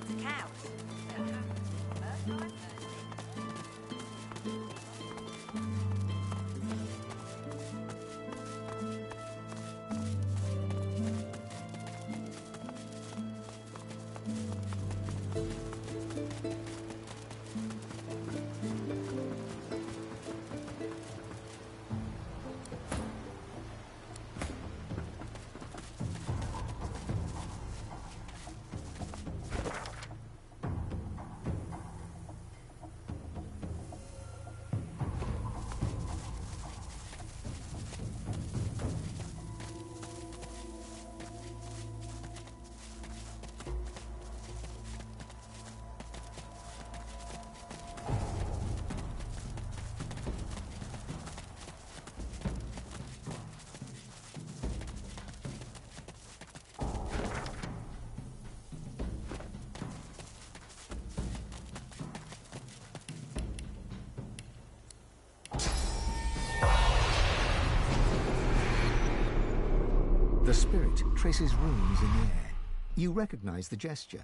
feeds the cows. So first time Thursday. The spirit traces runes in the air. You recognize the gesture.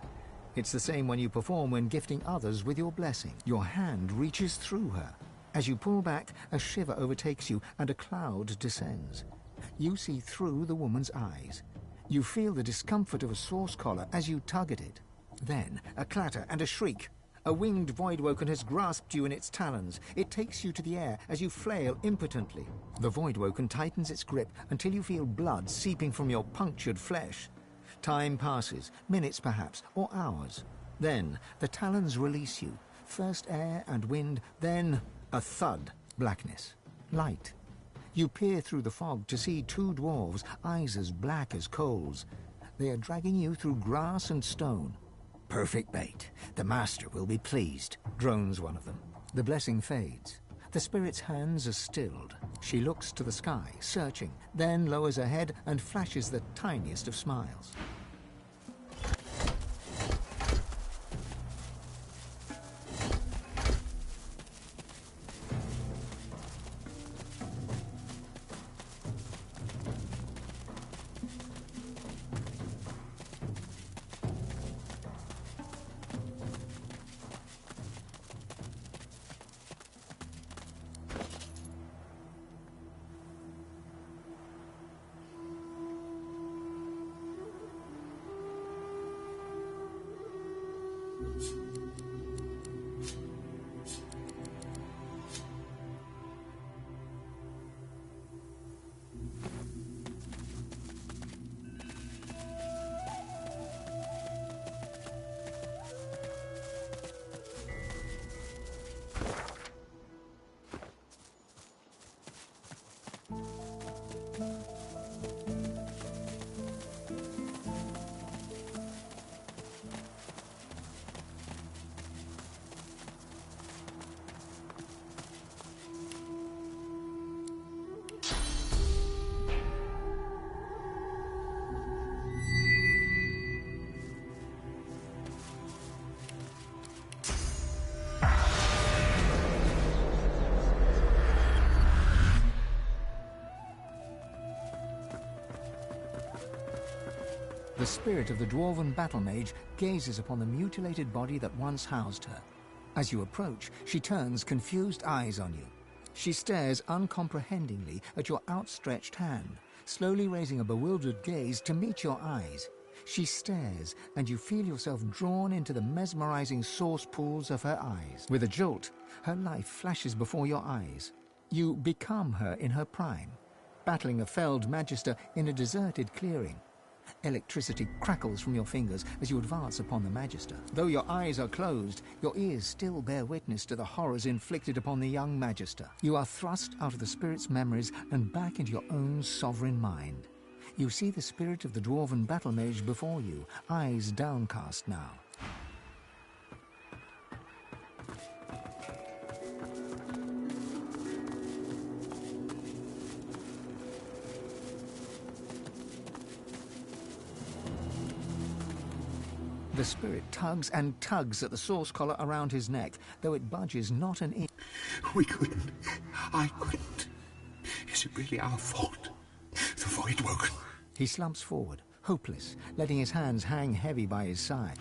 It's the same one you perform when gifting others with your blessing. Your hand reaches through her. As you pull back, a shiver overtakes you and a cloud descends. You see through the woman's eyes. You feel the discomfort of a source collar as you tug at it. Then, a clatter and a shriek. A winged Voidwoken has grasped you in its talons. It takes you to the air as you flail impotently. The Voidwoken tightens its grip until you feel blood seeping from your punctured flesh. Time passes, minutes perhaps, or hours. Then, the talons release you. First air and wind, then a thud. Blackness. Light. You peer through the fog to see two dwarves, eyes as black as coals. They are dragging you through grass and stone. Perfect bait. The master will be pleased, drones one of them. The blessing fades. The spirit's hands are stilled. She looks to the sky, searching, then lowers her head and flashes the tiniest of smiles. The spirit of the dwarven battle mage gazes upon the mutilated body that once housed her. As you approach, she turns confused eyes on you. She stares uncomprehendingly at your outstretched hand, slowly raising a bewildered gaze to meet your eyes. She stares, and you feel yourself drawn into the mesmerizing source pools of her eyes. With a jolt, her life flashes before your eyes. You become her in her prime, battling a felled magister in a deserted clearing. Electricity crackles from your fingers as you advance upon the magister. Though your eyes are closed, your ears still bear witness to the horrors inflicted upon the young magister. You are thrust out of the spirit's memories and back into your own sovereign mind. You see the spirit of the dwarven battle mage before you, eyes downcast now. The spirit tugs and tugs at the source collar around his neck, though it budges not an inch. We couldn't. I couldn't. Is it really our fault? The Voidwoken. He slumps forward, hopeless, letting his hands hang heavy by his side.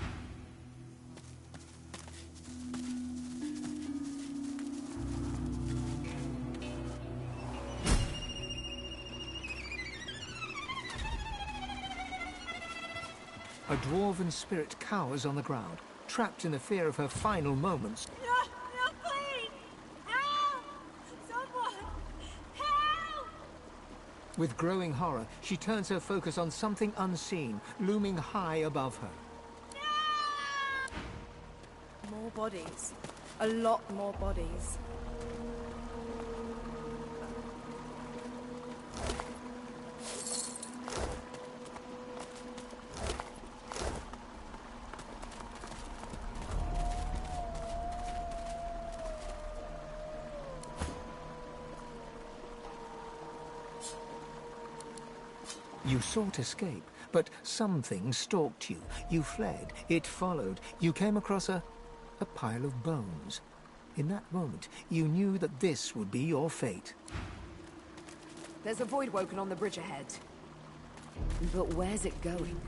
A dwarven spirit cowers on the ground, trapped in the fear of her final moments. No, no, please! Help! Someone! Help! With growing horror, she turns her focus on something unseen, looming high above her. More bodies. A lot more bodies. You sought escape, but something stalked you. You fled, it followed. You came across a pile of bones. In that moment, you knew that this would be your fate. There's a void woken on the bridge ahead. But where's it going?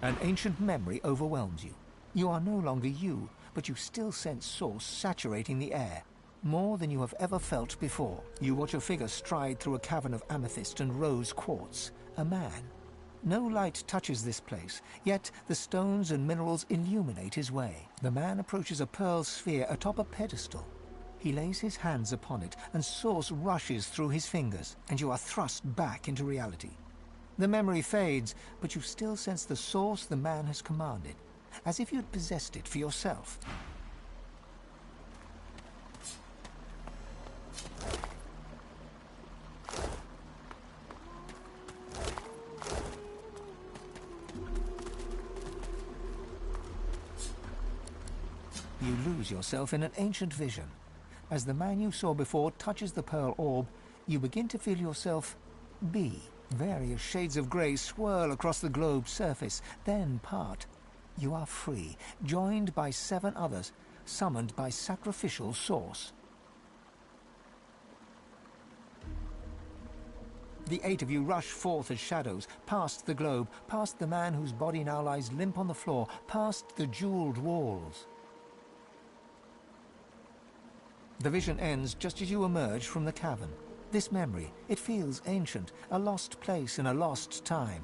An ancient memory overwhelms you. You are no longer you, but you still sense source saturating the air. More than you have ever felt before. You watch a figure stride through a cavern of amethyst and rose quartz. A man. No light touches this place, yet the stones and minerals illuminate his way. The man approaches a pearl sphere atop a pedestal. He lays his hands upon it, and source rushes through his fingers, and you are thrust back into reality. The memory fades, but you still sense the source the man has commanded, as if you'd possessed it for yourself. You lose yourself in an ancient vision. As the man you saw before touches the pearl orb, you begin to feel yourself be. Various shades of grey swirl across the globe's surface, then part. You are free, joined by 7 others, summoned by sacrificial source. The 8 of you rush forth as shadows, past the globe, past the man whose body now lies limp on the floor, past the jeweled walls. The vision ends just as you emerge from the cavern. This memory, it feels ancient, a lost place in a lost time.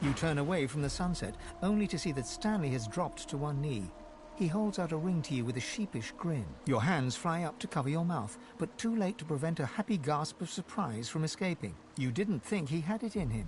You turn away from the sunset, only to see that Stanley has dropped to one knee. He holds out a ring to you with a sheepish grin. Your hands fly up to cover your mouth, but too late to prevent a happy gasp of surprise from escaping. You didn't think he had it in him.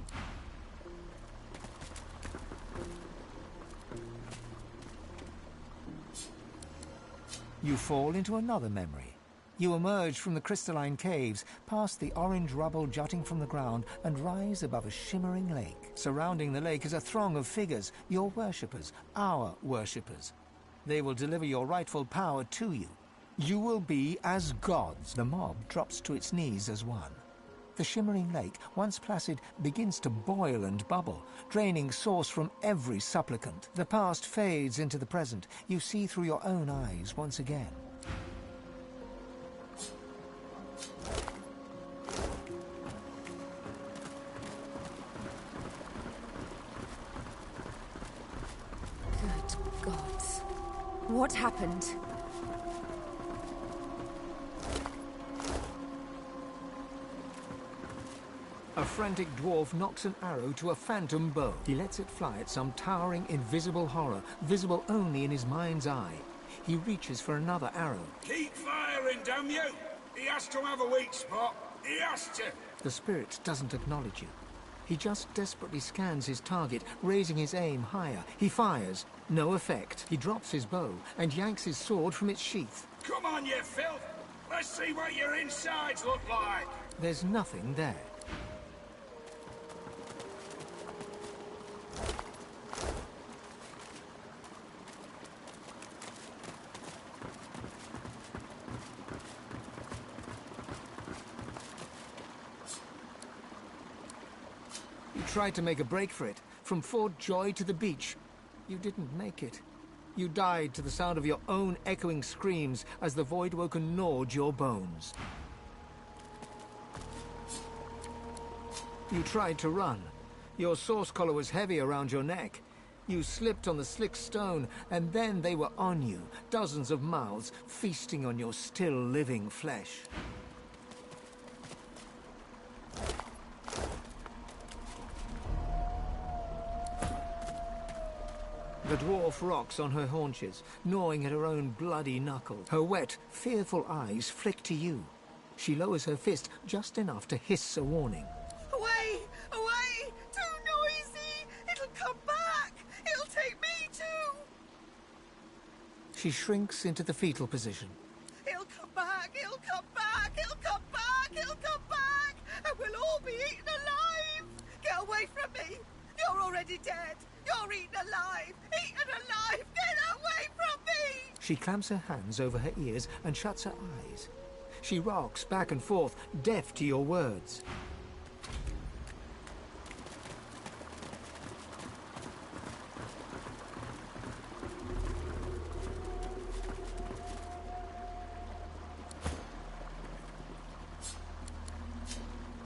You fall into another memory. You emerge from the crystalline caves, past the orange rubble jutting from the ground, and rise above a shimmering lake. Surrounding the lake is a throng of figures, your worshippers, our worshippers. They will deliver your rightful power to you. You will be as gods. The mob drops to its knees as one. The shimmering lake, once placid, begins to boil and bubble, draining source from every supplicant. The past fades into the present. You see through your own eyes once again. Good gods. What happened? A frantic dwarf knocks an arrow to a phantom bow. He lets it fly at some towering, invisible horror, visible only in his mind's eye. He reaches for another arrow. Keep firing, damn you! He has to have a weak spot. He has to. The spirit doesn't acknowledge you. He just desperately scans his target, raising his aim higher. He fires. No effect. He drops his bow and yanks his sword from its sheath. Come on, you filth! Let's see what your insides look like. There's nothing there. You tried to make a break for it, from Fort Joy to the beach. You didn't make it. You died to the sound of your own echoing screams as the Voidwoken gnawed your bones. You tried to run. Your source collar was heavy around your neck. You slipped on the slick stone, and then they were on you, dozens of mouths feasting on your still living flesh. The dwarf rocks on her haunches, gnawing at her own bloody knuckle. Her wet, fearful eyes flick to you. She lowers her fist just enough to hiss a warning. Away! Away! Too noisy! It'll come back! It'll take me too! She shrinks into the fetal position. It'll come back! It'll come back! It'll come back! It'll come back! And we'll all be eaten alive! Get away from me! You're already dead! You're eaten alive! Eaten alive! Get away from me! She clamps her hands over her ears and shuts her eyes. She rocks back and forth, deaf to your words.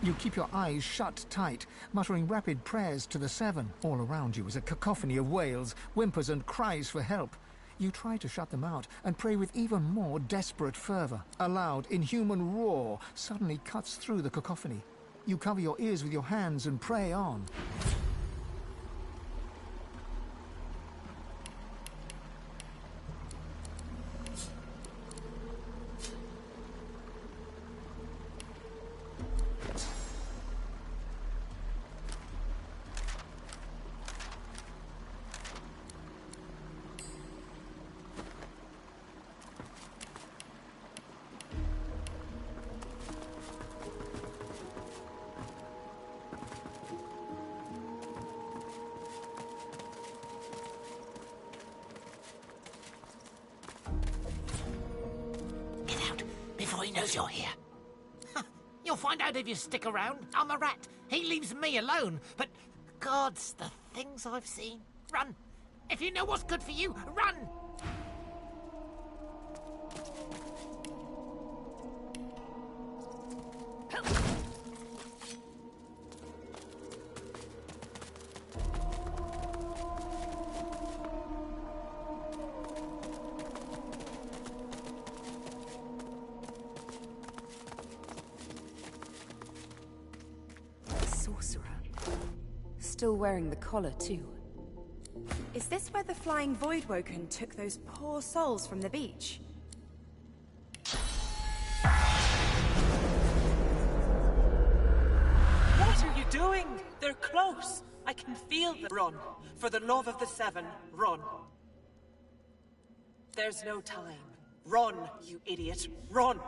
You keep your eyes shut tight, muttering rapid prayers to the Seven. All around you is a cacophony of wails, whimpers and cries for help. You try to shut them out and pray with even more desperate fervor. A loud, inhuman roar suddenly cuts through the cacophony. You cover your ears with your hands and pray on. Before he knows you're here. You'll find out if you stick around. I'm a rat. He leaves me alone. But, gods, the things I've seen. Run. If you know what's good for you, run. Still wearing the collar, too. Is this where the flying Voidwoken took those poor souls from the beach? What are you doing? They're close. I can feel them. Run. For the love of the Seven, run. There's no time. Run, you idiot. Run!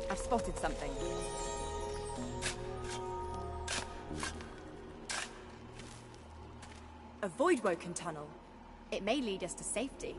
I've spotted something. A Voidwoken tunnel. It may lead us to safety.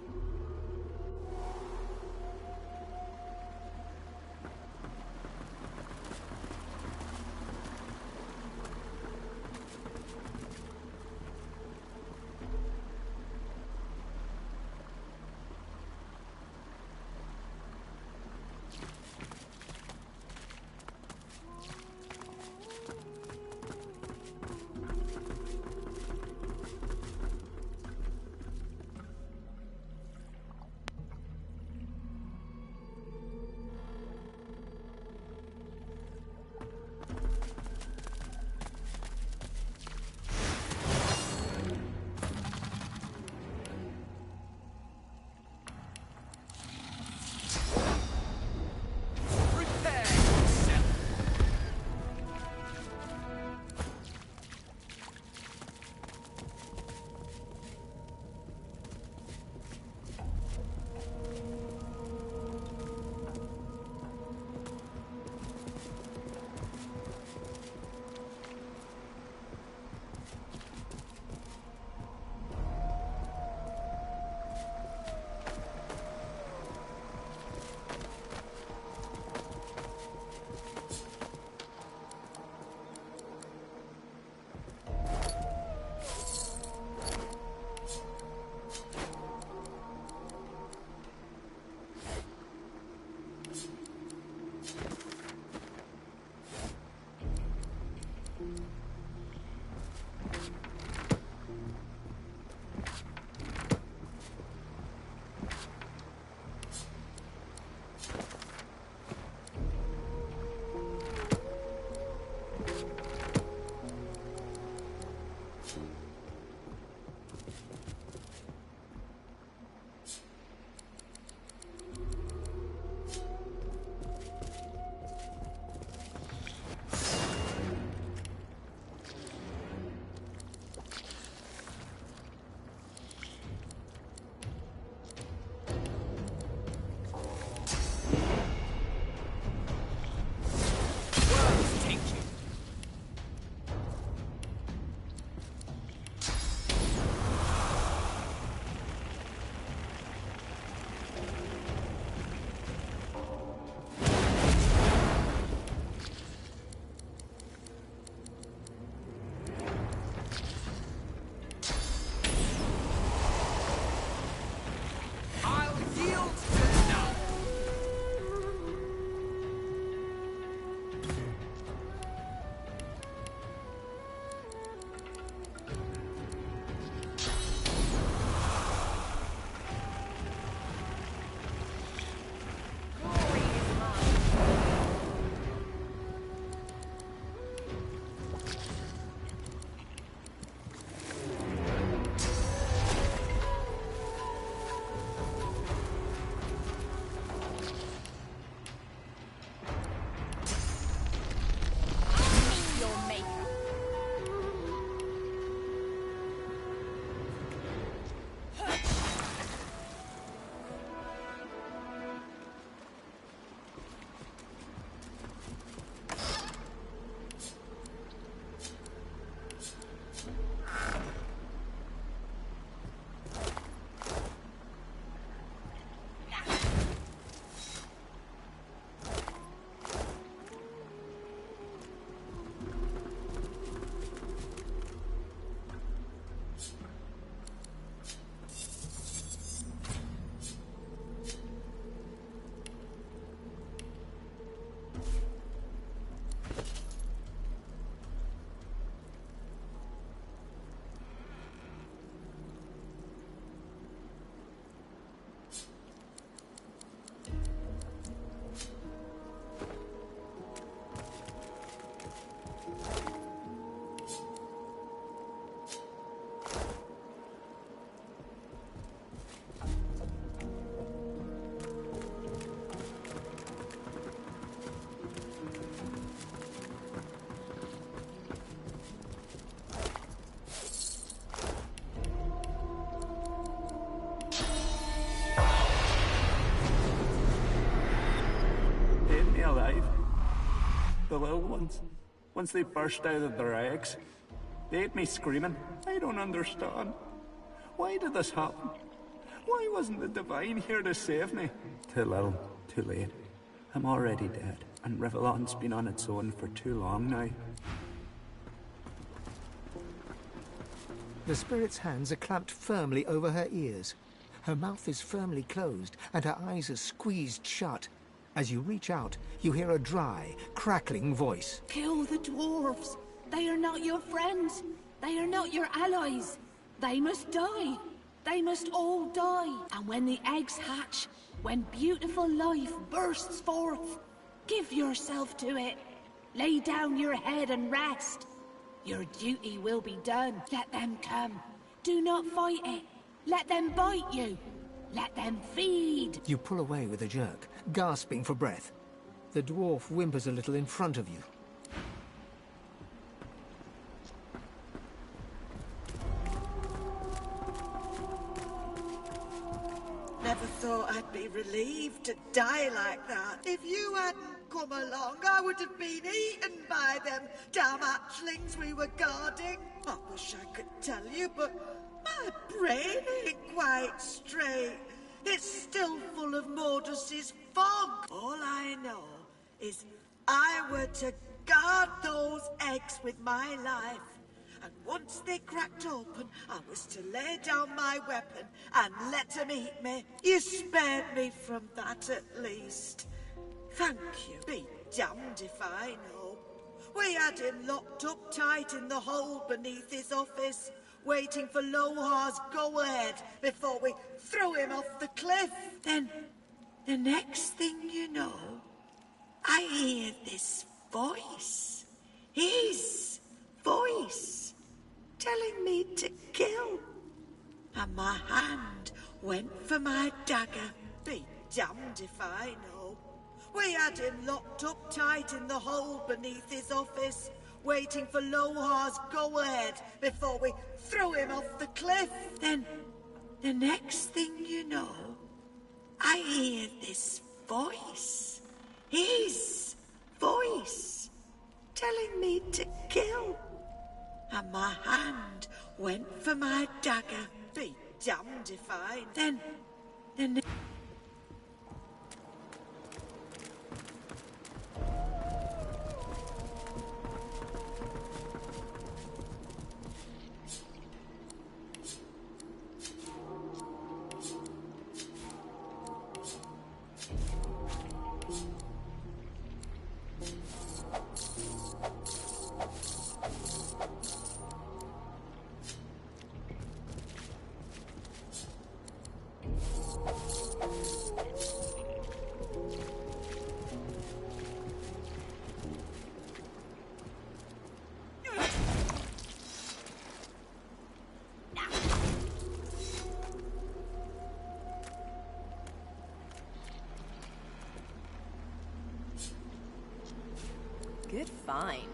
The little ones. Once they burst out of their eggs, they ate me screaming. I don't understand. Why did this happen? Why wasn't the Divine here to save me? Too little, too late. I'm already dead, and Rivellon's been on its own for too long now. The spirit's hands are clamped firmly over her ears. Her mouth is firmly closed, and her eyes are squeezed shut. As you reach out, you hear a dry, crackling voice. Kill the dwarves. They are not your friends. They are not your allies. They must die. They must all die. And when the eggs hatch, when beautiful life bursts forth, give yourself to it. Lay down your head and rest. Your duty will be done. Let them come. Do not fight it. Let them bite you. Let them feed. You pull away with a jerk, gasping for breath. The dwarf whimpers a little in front of you. Never thought I'd be relieved to die like that. If you hadn't come along, I would have been eaten by them damn hatchlings we were guarding. I wish I could tell you, but my brain ain't quite straight. It's still full of Mordus's fog. All I know is I were to guard those eggs with my life. And once they cracked open, I was to lay down my weapon and let them eat me. You spared me from that at least. Thank you. Be damned if I know. We had him locked up tight in the hole beneath his office, waiting for Lohar's go-ahead before we threw him off the cliff. Then, the next thing you know, I hear this voice. His voice, telling me to kill. And my hand went for my dagger. Be damned if I know. We had him locked up tight in the hole beneath his office, waiting for Lohar's go-ahead before we threw him off the cliff. Then, the next thing you know, I hear this voice. His voice, telling me to kill. And my hand went for my dagger. Be damned if I... Then... Good find.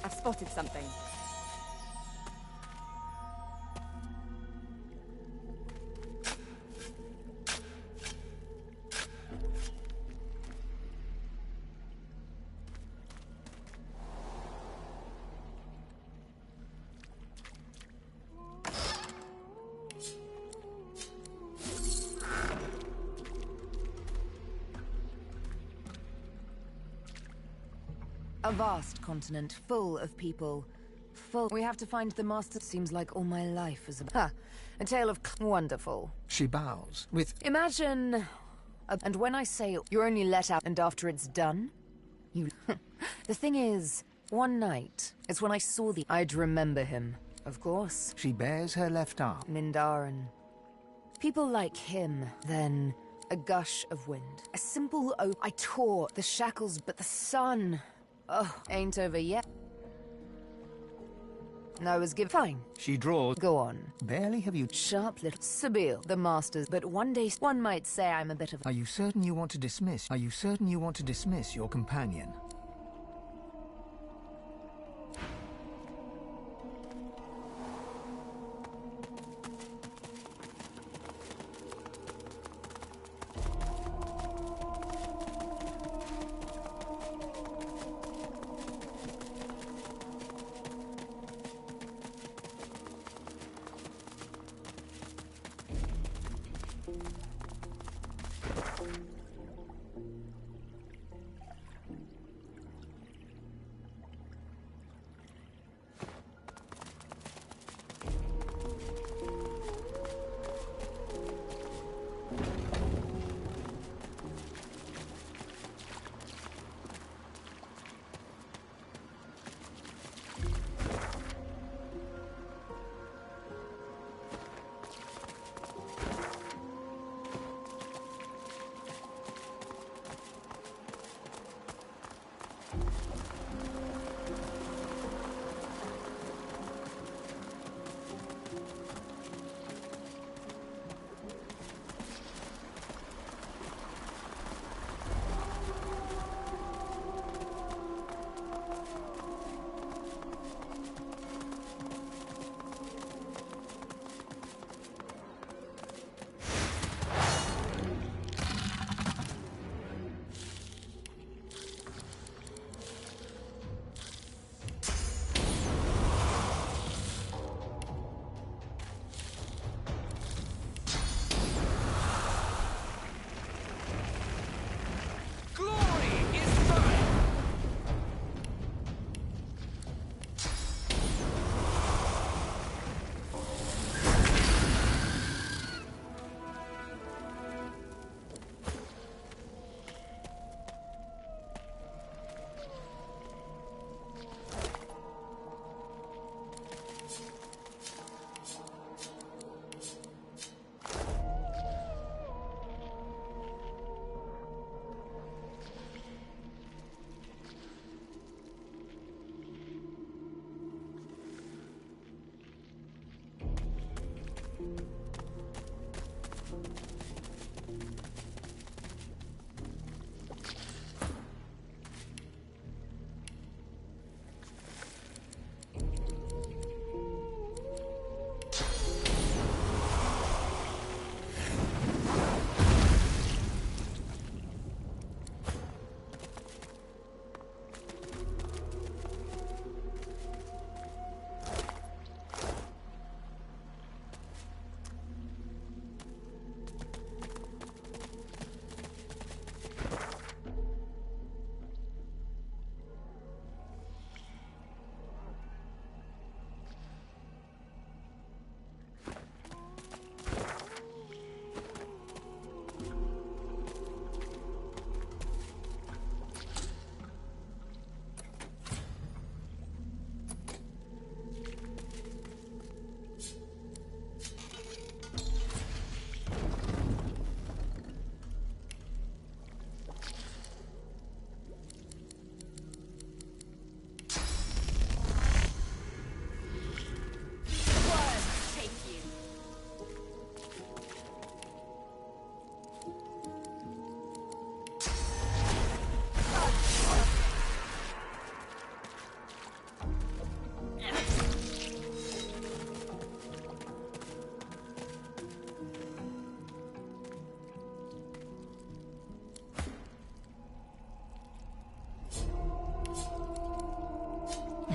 I've spotted something. A vast continent, full of people. We have to find the master. Seems like all my life is a tale of wonderful. She bows with... Imagine... and when I say you're only let out and after it's done, you... The thing is, one night, it's when I saw I'd remember him, of course. She bares her left arm. Mindarin. People like him, then... A gush of wind. A simple I tore the shackles, but the sun... Oh, ain't over yet. I was fine. She draws. Go on. Barely have you... Sharp little Sibyl, the masters, but one day one might say I'm a bit of... Are you certain you want to dismiss? Are you certain you want to dismiss your companion?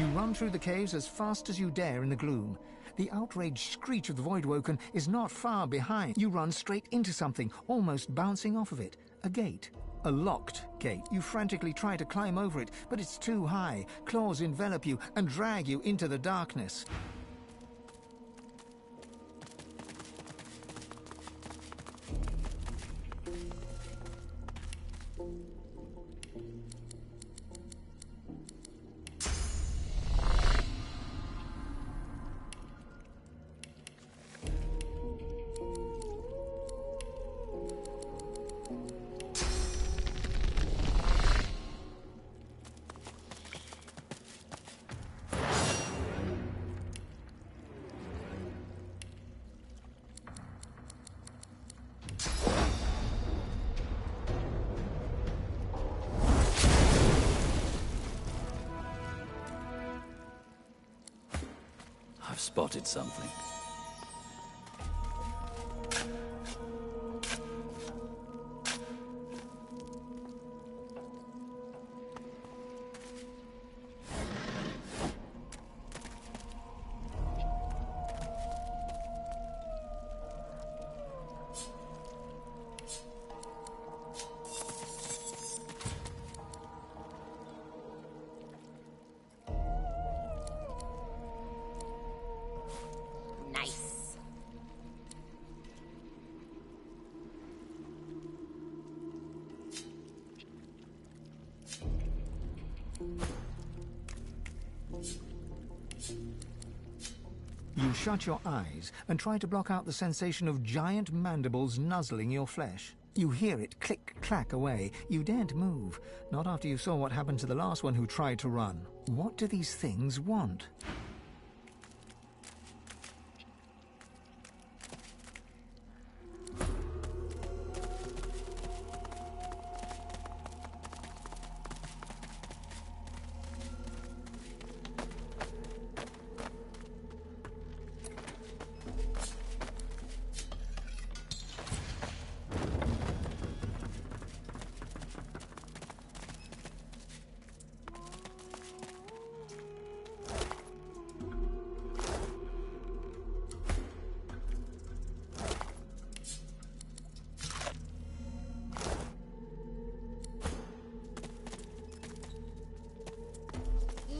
You run through the caves as fast as you dare in the gloom. The outraged screech of the Voidwoken is not far behind. You run straight into something, almost bouncing off of it. A gate. A locked gate. You frantically try to climb over it, but it's too high. Claws envelop you and drag you into the darkness. spotted something. Nice. You shut your eyes and try to block out the sensation of giant mandibles nuzzling your flesh. You hear it click-clack away. You daren't move, not after you saw what happened to the last one who tried to run. What do these things want?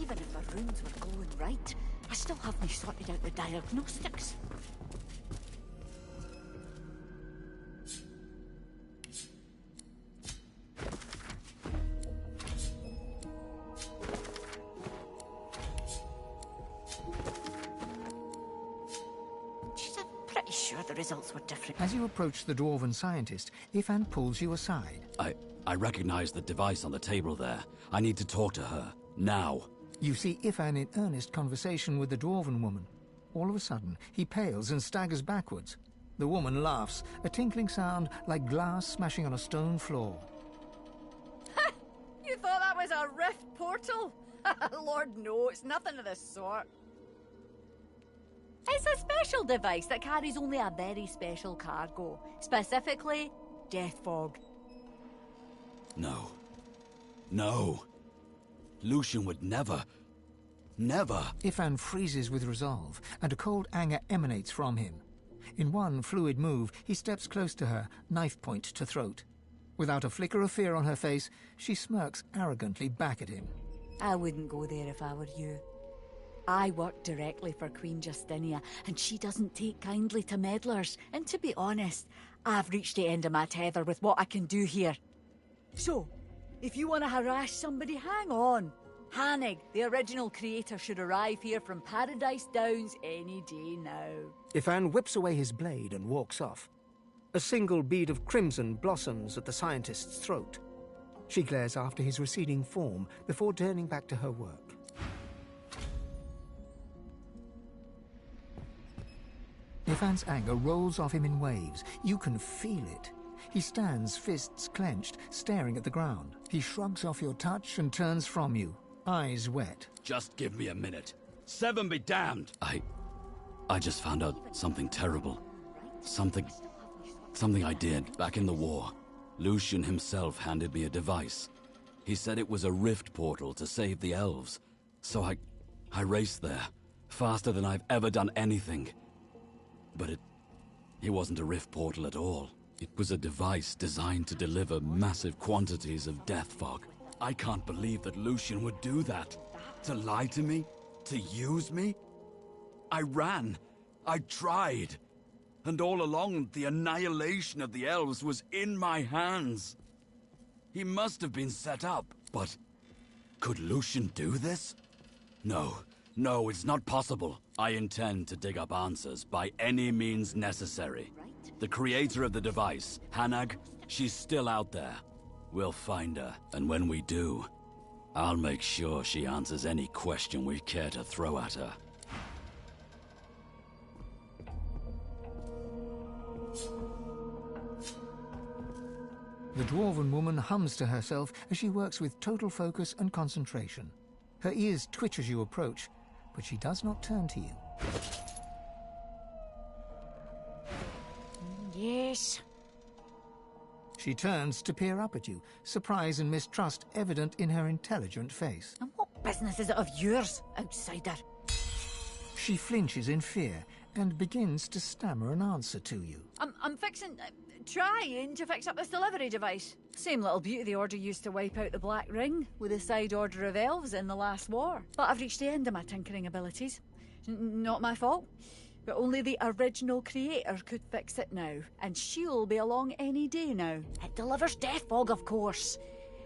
Even if our runes were going right, I still haven't sorted out the diagnostics. Jeez, I'm pretty sure the results were different. As you approach the dwarven scientist, Ifan pulls you aside. I recognize the device on the table there. I need to talk to her. Now. You see Ifan in earnest conversation with the dwarven woman. All of a sudden, he pales and staggers backwards. The woman laughs, a tinkling sound like glass smashing on a stone floor. You thought that was a rift portal? Lord, no, it's nothing of the sort. It's a special device that carries only a very special cargo. Specifically, death fog. No. No. Lucian would never... never... Ifan freezes with resolve, and a cold anger emanates from him. In one fluid move, he steps close to her, knife point to throat. Without a flicker of fear on her face, she smirks arrogantly back at him. I wouldn't go there if I were you. I work directly for Queen Justinia, and she doesn't take kindly to meddlers. And to be honest, I've reached the end of my tether with what I can do here. So, if you want to harass somebody, hang on. Hannig, the original creator, should arrive here from Paradise Downs any day now. Ifan whips away his blade and walks off. A single bead of crimson blossoms at the scientist's throat. She glares after his receding form before turning back to her work. Ifan's anger rolls off him in waves. You can feel it. He stands, fists clenched, staring at the ground. He shrugs off your touch and turns from you, eyes wet. Just give me a minute. Seven be damned! I just found out something terrible. Something I did back in the war. Lucian himself handed me a device. He said it was a rift portal to save the elves. So I raced there, faster than I've ever done anything. But it wasn't a rift portal at all. It was a device designed to deliver massive quantities of death fog. I can't believe that Lucian would do that. To lie to me? To use me? I ran. I tried. And all along, the annihilation of the elves was in my hands. He must have been set up. But could Lucian do this? No, it's not possible. I intend to dig up answers by any means necessary. The creator of the device, Hanag, she's still out there. We'll find her, and when we do, I'll make sure she answers any question we care to throw at her. The dwarven woman hums to herself as she works with total focus and concentration. Her ears twitch as you approach, but she does not turn to you. Yes. She turns to peer up at you, surprise and mistrust evident in her intelligent face. And what business is it of yours, outsider? She flinches in fear and begins to stammer an answer to you. I'm fixing... trying to fix up this delivery device. Same little beauty the Order used to wipe out the Black Ring with a side order of elves in the last war. But I've reached the end of my tinkering abilities. Not my fault. But only the original creator could fix it now. And she'll be along any day now. It delivers death fog, of course.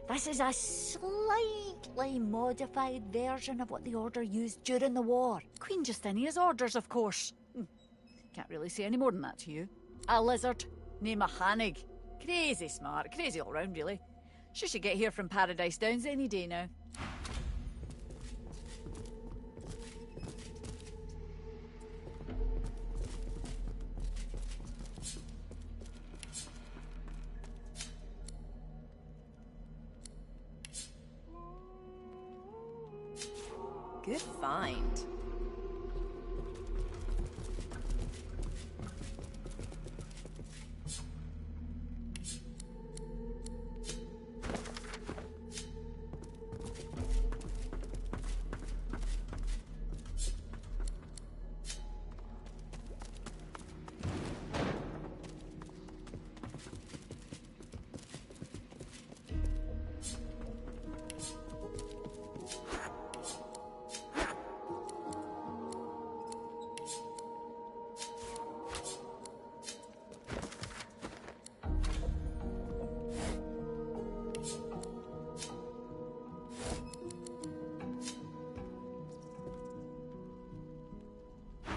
This is a slightly modified version of what the Order used during the war. Queen Justinia's orders, of course. Can't really say any more than that to you. A lizard, named a Hanig. Crazy smart, crazy all round, really. She should get here from Paradise Downs any day now. Good find.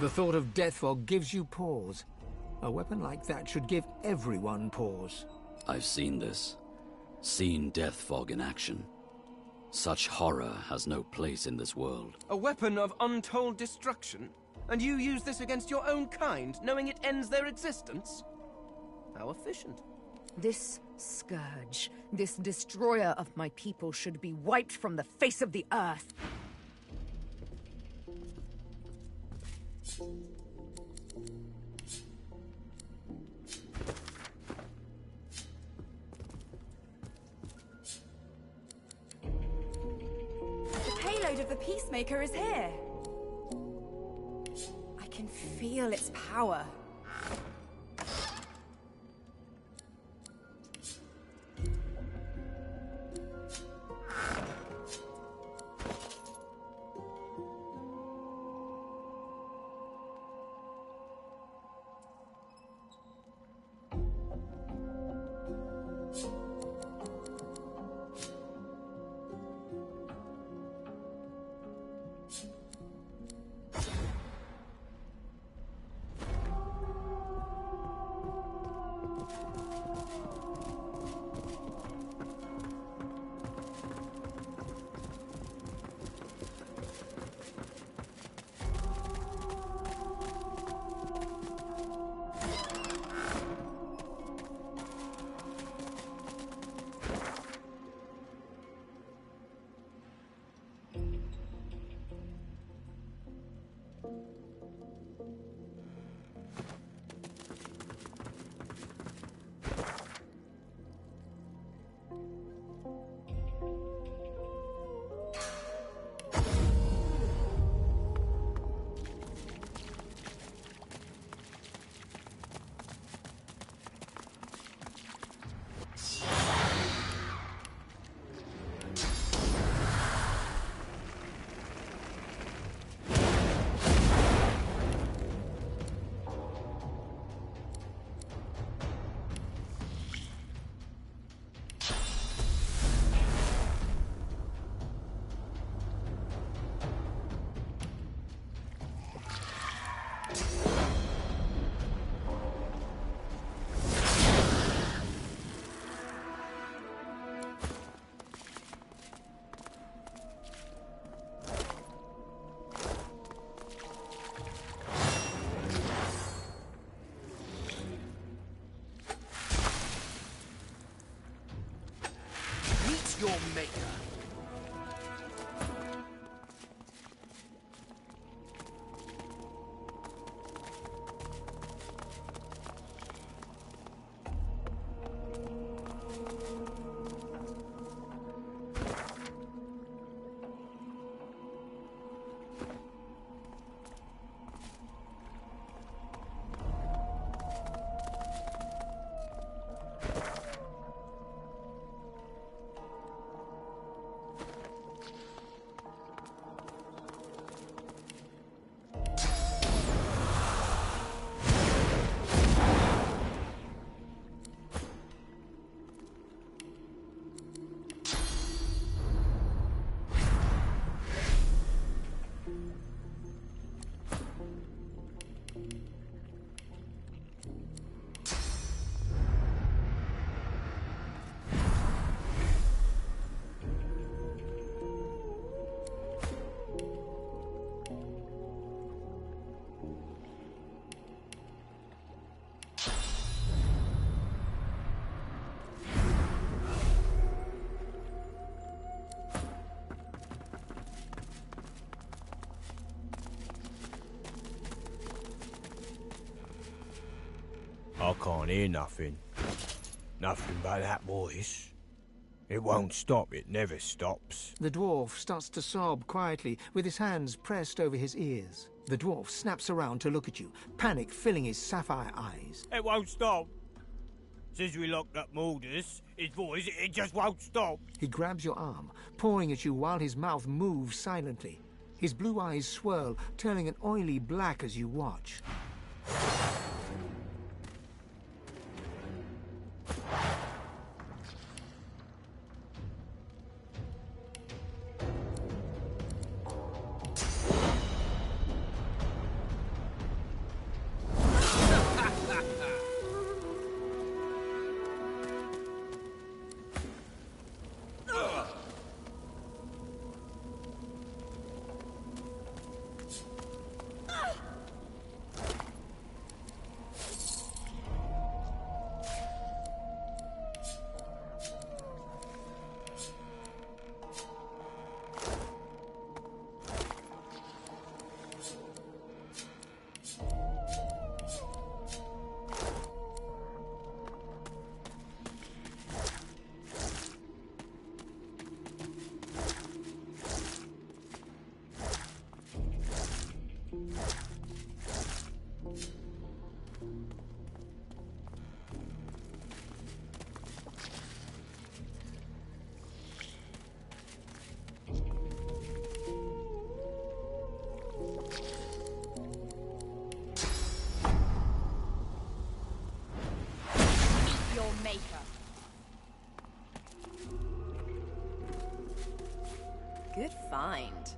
The thought of death fog gives you pause. A weapon like that should give everyone pause. I've seen this. Seen death fog in action. Such horror has no place in this world. A weapon of untold destruction? And you use this against your own kind, knowing it ends their existence? How efficient. This scourge, this destroyer of my people should be wiped from the face of the earth. The payload of the Peacemaker is here. I can feel its power. Your maker. I can't hear nothing. Nothing but that voice. It won't stop, it never stops. The dwarf starts to sob quietly, with his hands pressed over his ears. The dwarf snaps around to look at you, panic filling his sapphire eyes. It won't stop. Since we locked up Maldus, his voice, it just won't stop. He grabs your arm, pawing at you while his mouth moves silently. His blue eyes swirl, turning an oily black as you watch. Good find.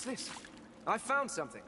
this? I found something.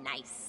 Nice.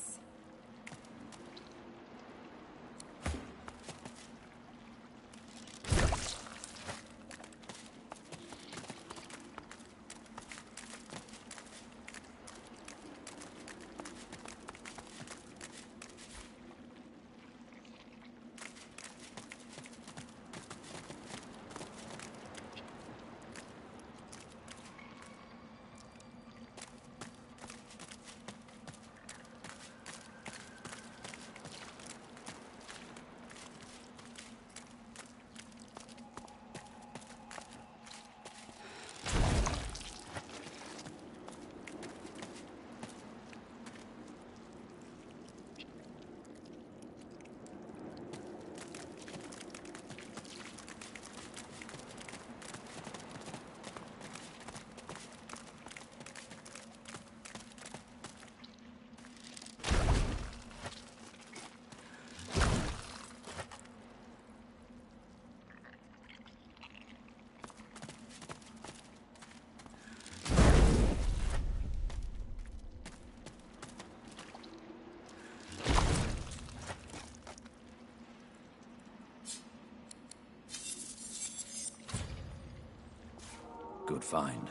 Good find.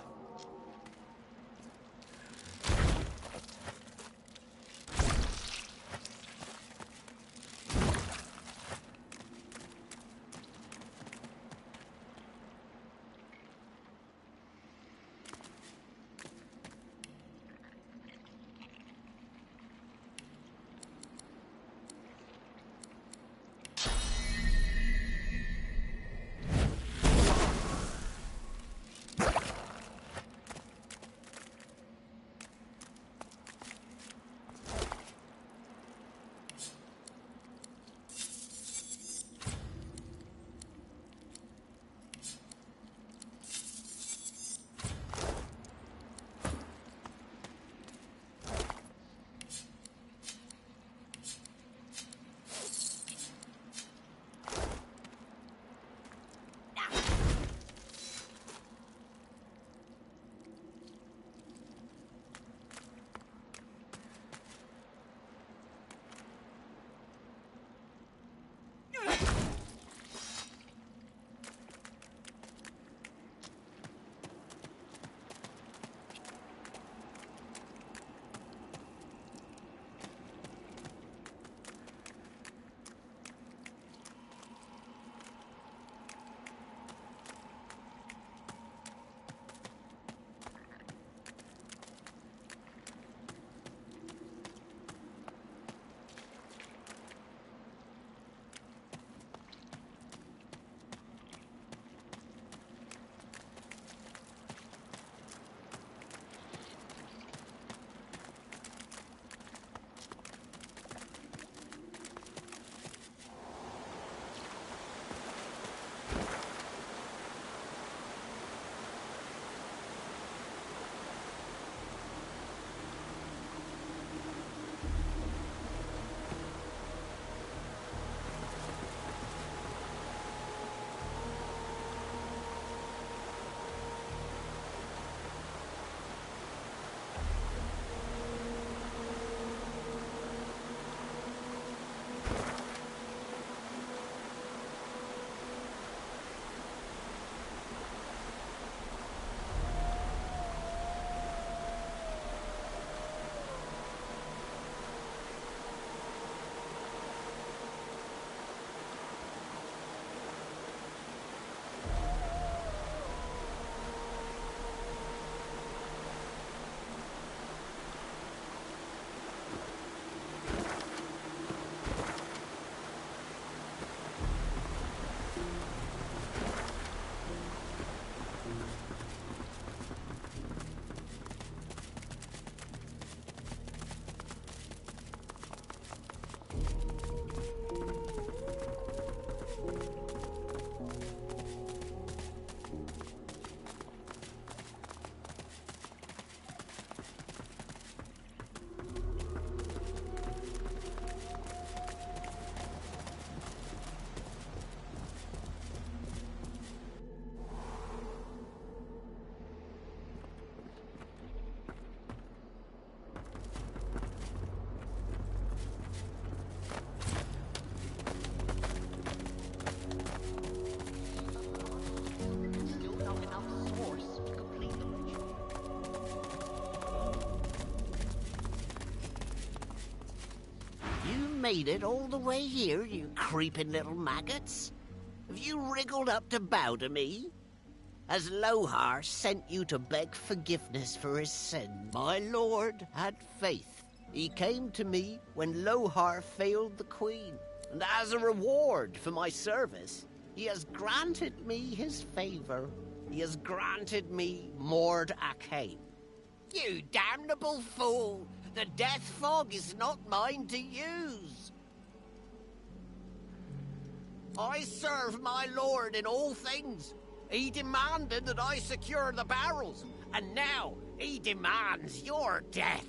made it all the way here, you creeping little maggots? Have you wriggled up to bow to me? Has Lohar sent you to beg forgiveness for his sin? My lord had faith. He came to me when Lohar failed the queen, and as a reward for my service, he has granted me his favor. He has granted me Mord Akane. You damnable fool! The death fog is not mine to use. I serve my lord in all things. He demanded that I secure the barrels, and now he demands your death.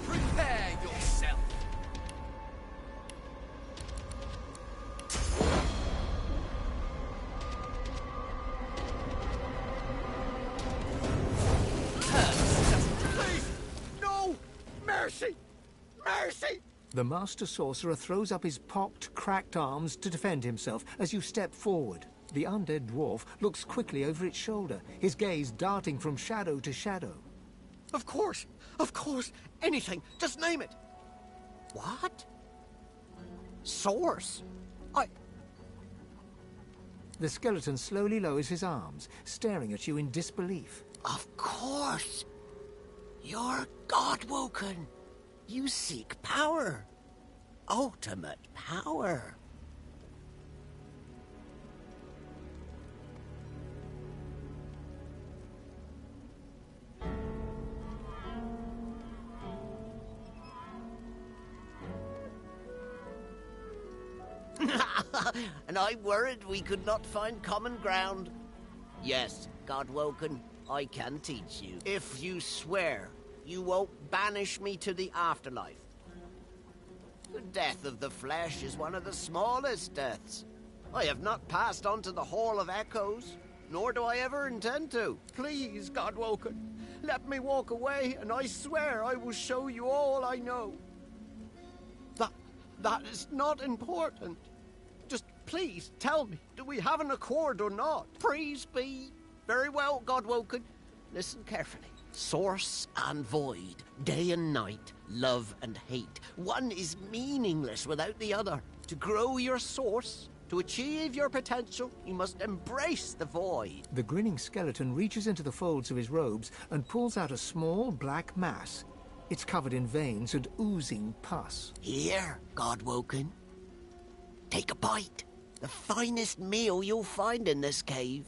Prepare yourself. Please! No! Mercy! Mercy! The Master Sorcerer throws up his pocked, cracked arms to defend himself as you step forward. The undead dwarf looks quickly over its shoulder, his gaze darting from shadow to shadow. Of course! Anything! Just name it! What? Source? The skeleton slowly lowers his arms, staring at you in disbelief. Of course! You're Godwoken! You seek power! Ultimate power! And I worried we could not find common ground. Yes, Godwoken, I can teach you. If you swear you won't banish me to the afterlife. The death of the flesh is one of the smallest deaths. I have not passed on to the Hall of Echoes, nor do I ever intend to. Please, Godwoken, let me walk away, and I swear I will show you all I know. That is not important. Just please tell me, do we have an accord or not? Please be. Very well, Godwoken. Listen carefully. Source and void, day and night, love and hate. One is meaningless without the other. To grow your source, to achieve your potential, you must embrace the void. The grinning skeleton reaches into the folds of his robes and pulls out a small black mass. It's covered in veins and oozing pus. Here, Godwoken. Take a bite. The finest meal you'll find in this cave.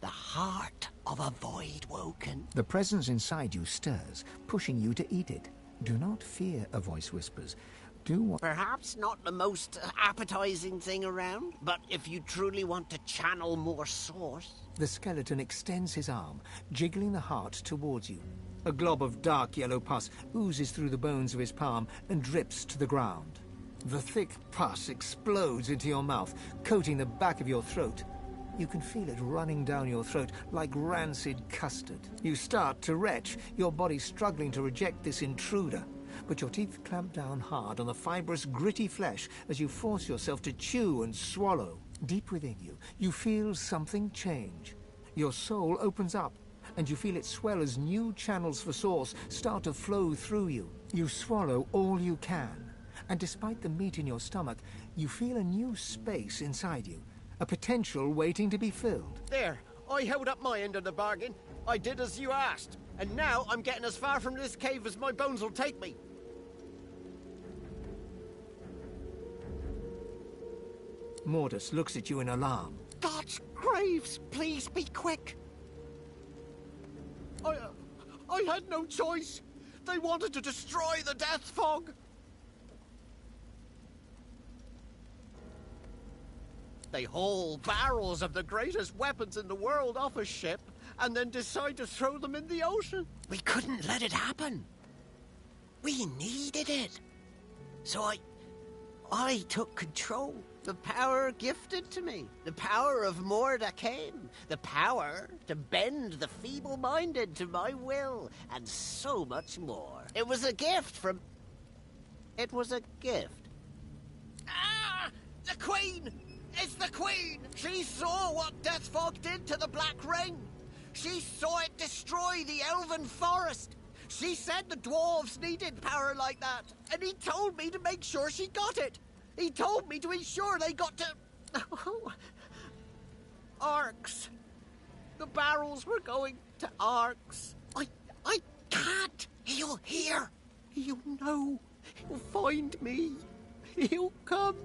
The heart of a Voidwoken. The presence inside you stirs, pushing you to eat it. Do not fear, a voice whispers. Do what... Perhaps not the most appetizing thing around, but if you truly want to channel more source... The skeleton extends his arm, jiggling the heart towards you. A glob of dark yellow pus oozes through the bones of his palm and drips to the ground. The thick pus explodes into your mouth, coating the back of your throat. You can feel it running down your throat like rancid custard. You start to retch, your body struggling to reject this intruder. But your teeth clamp down hard on the fibrous, gritty flesh as you force yourself to chew and swallow. Deep within you, you feel something change. Your soul opens up, and you feel it swell as new channels for source start to flow through you. You swallow all you can, and despite the meat in your stomach, you feel a new space inside you, a potential waiting to be filled. There, I held up my end of the bargain. I did as you asked, and now I'm getting as far from this cave as my bones will take me. Mortis looks at you in alarm. God's graves, please be quick. I had no choice. They wanted to destroy the death fog. They haul barrels of the greatest weapons in the world off a ship and then decide to throw them in the ocean. We couldn't let it happen. We needed it. So I took control. The power gifted to me. The power of Mordecane. The power to bend the feeble-minded to my will. And so much more. It was a gift from... It was a gift. Ah! The Queen! It's the Queen! She saw what Deathfog did to the Black Ring. She saw it destroy the Elven Forest. She said the dwarves needed power like that. And he told me to make sure she got it. He told me to ensure they got to... Arcs. The barrels were going to Arcs. I can't. He'll hear. He'll know. He'll find me. He'll come.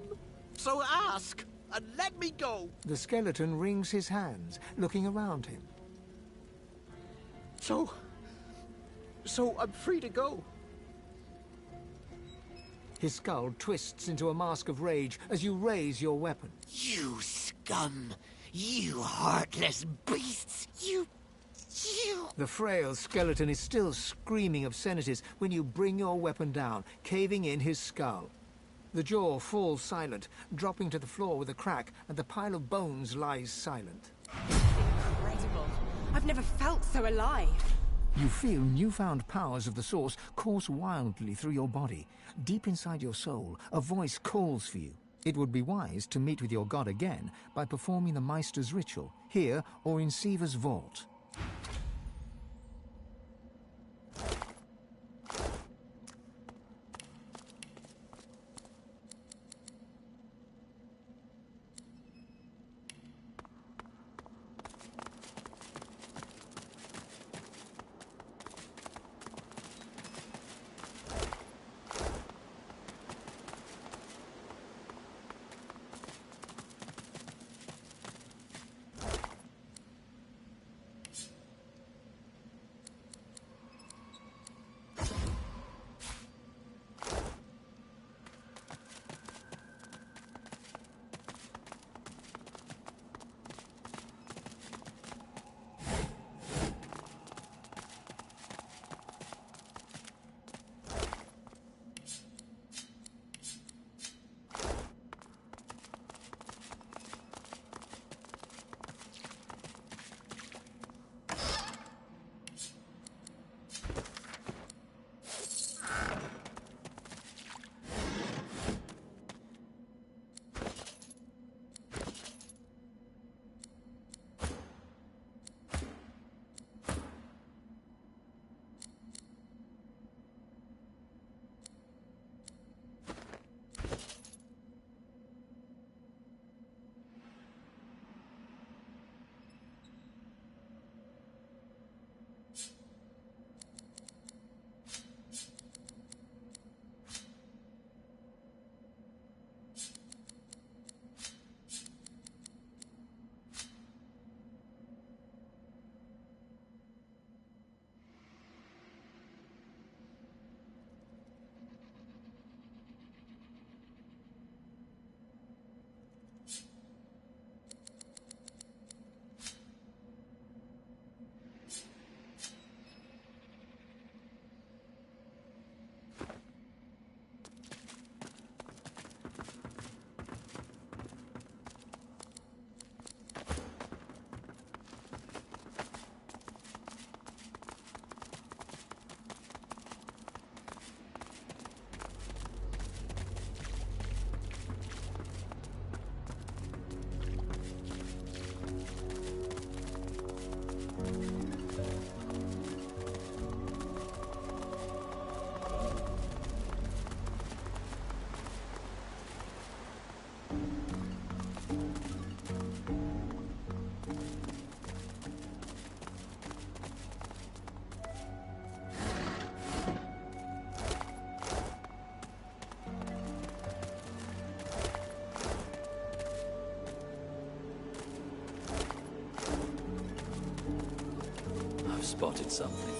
So ask, and let me go. The skeleton wrings his hands, looking around him. So I'm free to go. His skull twists into a mask of rage as you raise your weapon. You scum! You heartless beasts! You... The frail skeleton is still screaming obscenities when you bring your weapon down, caving in his skull. The jaw falls silent, dropping to the floor with a crack, and the pile of bones lies silent. Incredible. I've never felt so alive. You feel newfound powers of the Source course wildly through your body. Deep inside your soul, a voice calls for you. It would be wise to meet with your god again by performing the Meister's ritual, here or in Siva's vault. Spotted something.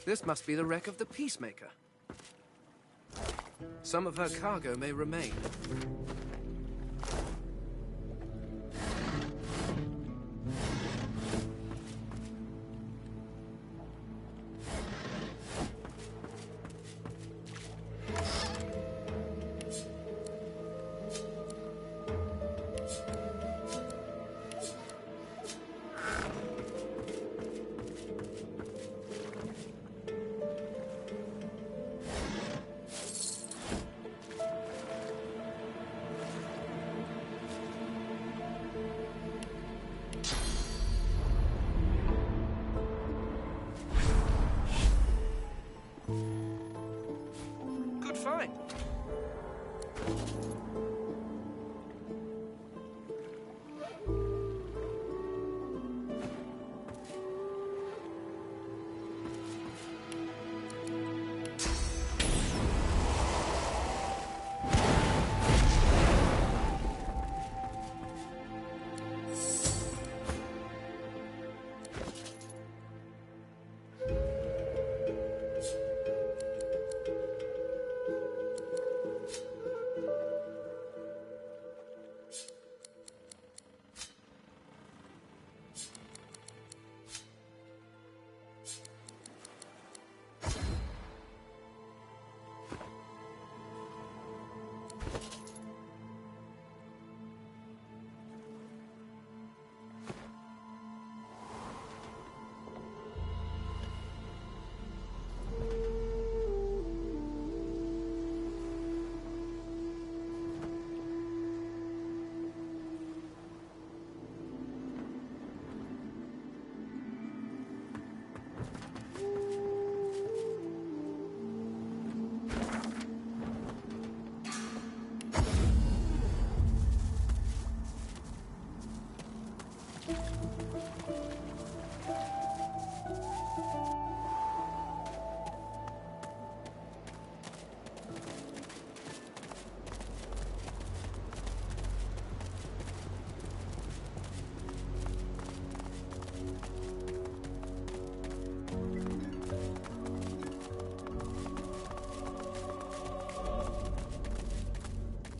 This must be the wreck of the Peacemaker. Some of her cargo may remain. Good find.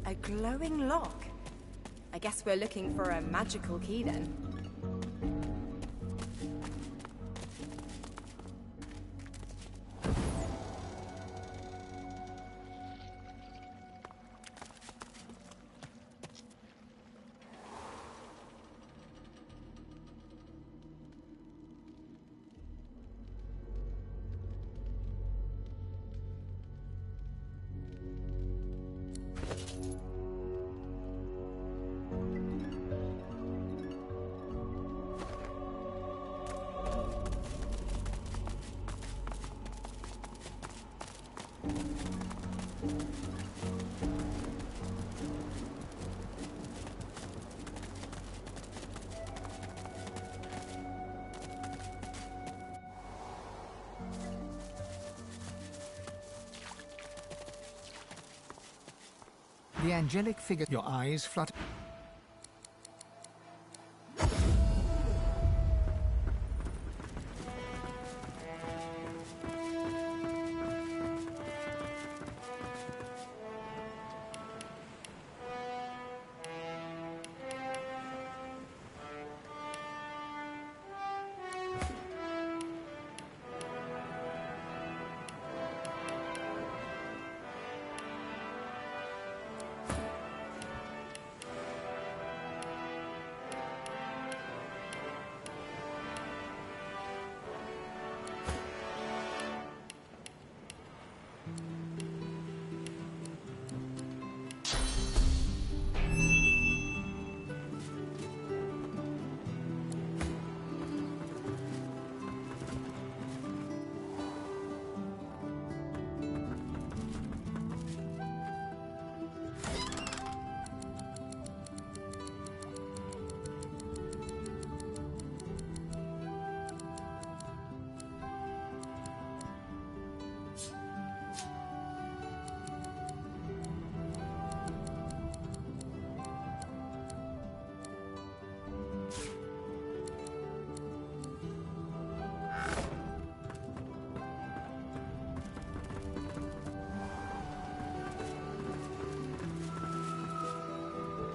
A glowing lock. I guess we're looking for a magical key then. The angelic figure, your eyes flutter.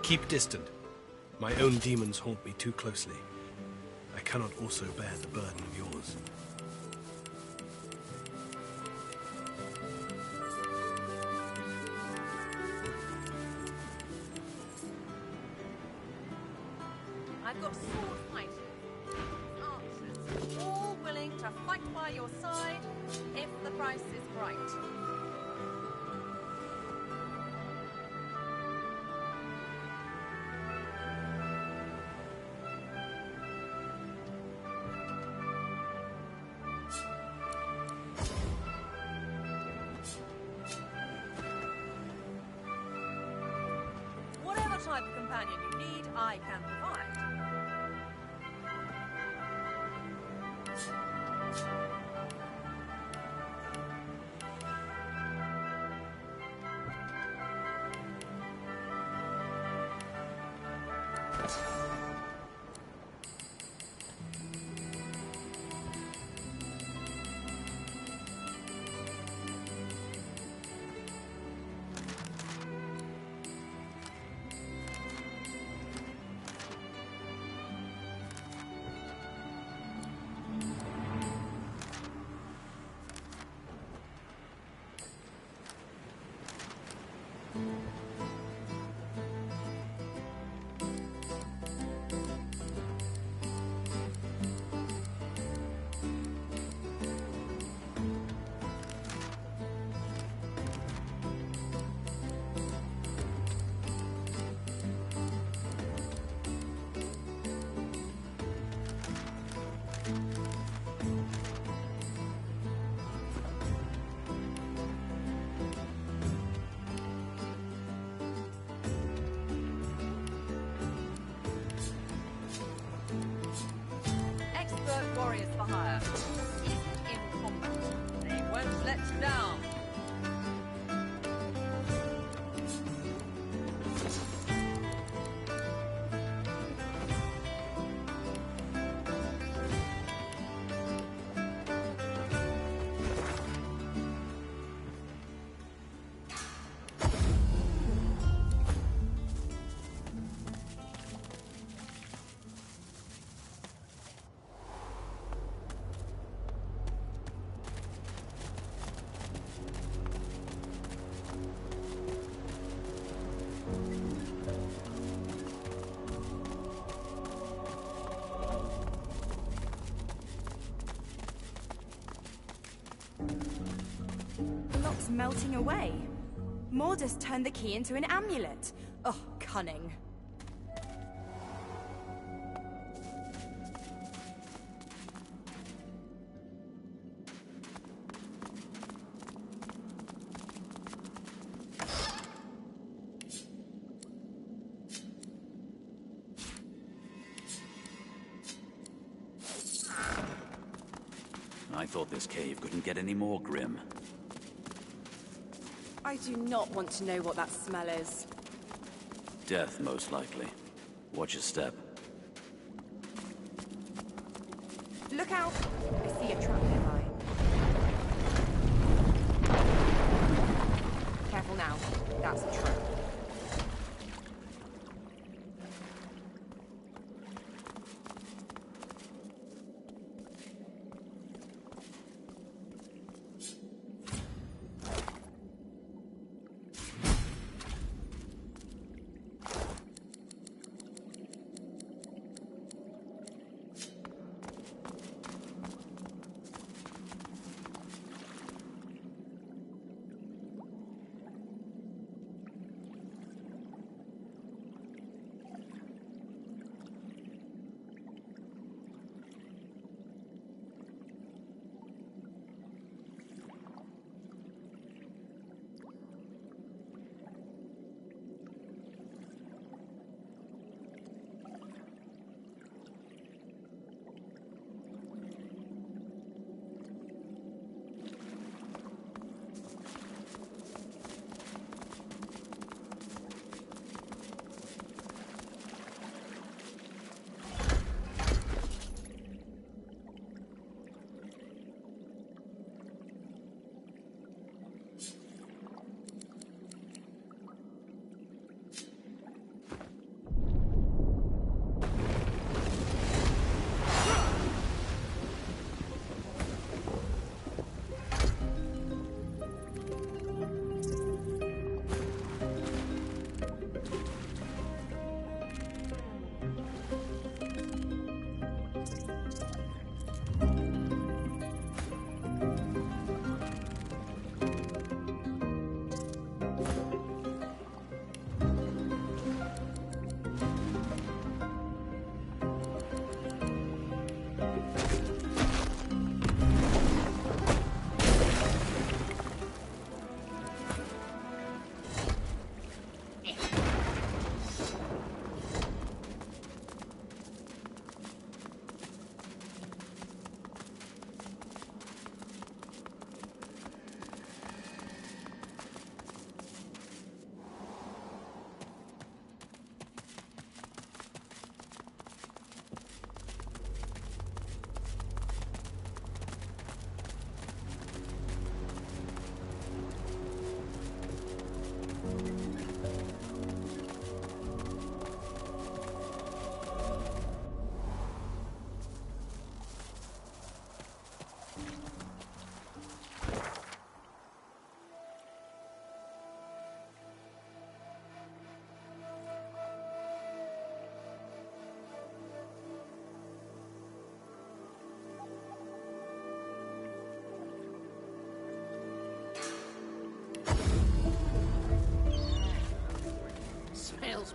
Keep distant. My own demons haunt me too closely. I cannot also bear the burden of yours. I've got sword fighters, archers, all willing to fight by your side if the price is right. Whatever type of companion you need, I can provide. Expert warriors for hire. Seasoned in combat. They won't let you down. The lock's melting away. Mordus turned the key into an amulet. Oh, cunning. I thought this cave couldn't get any more grim. I do not want to know what that smell is. Death, most likely. Watch your step. Look out! I see a trap nearby. Careful now. That's a trap.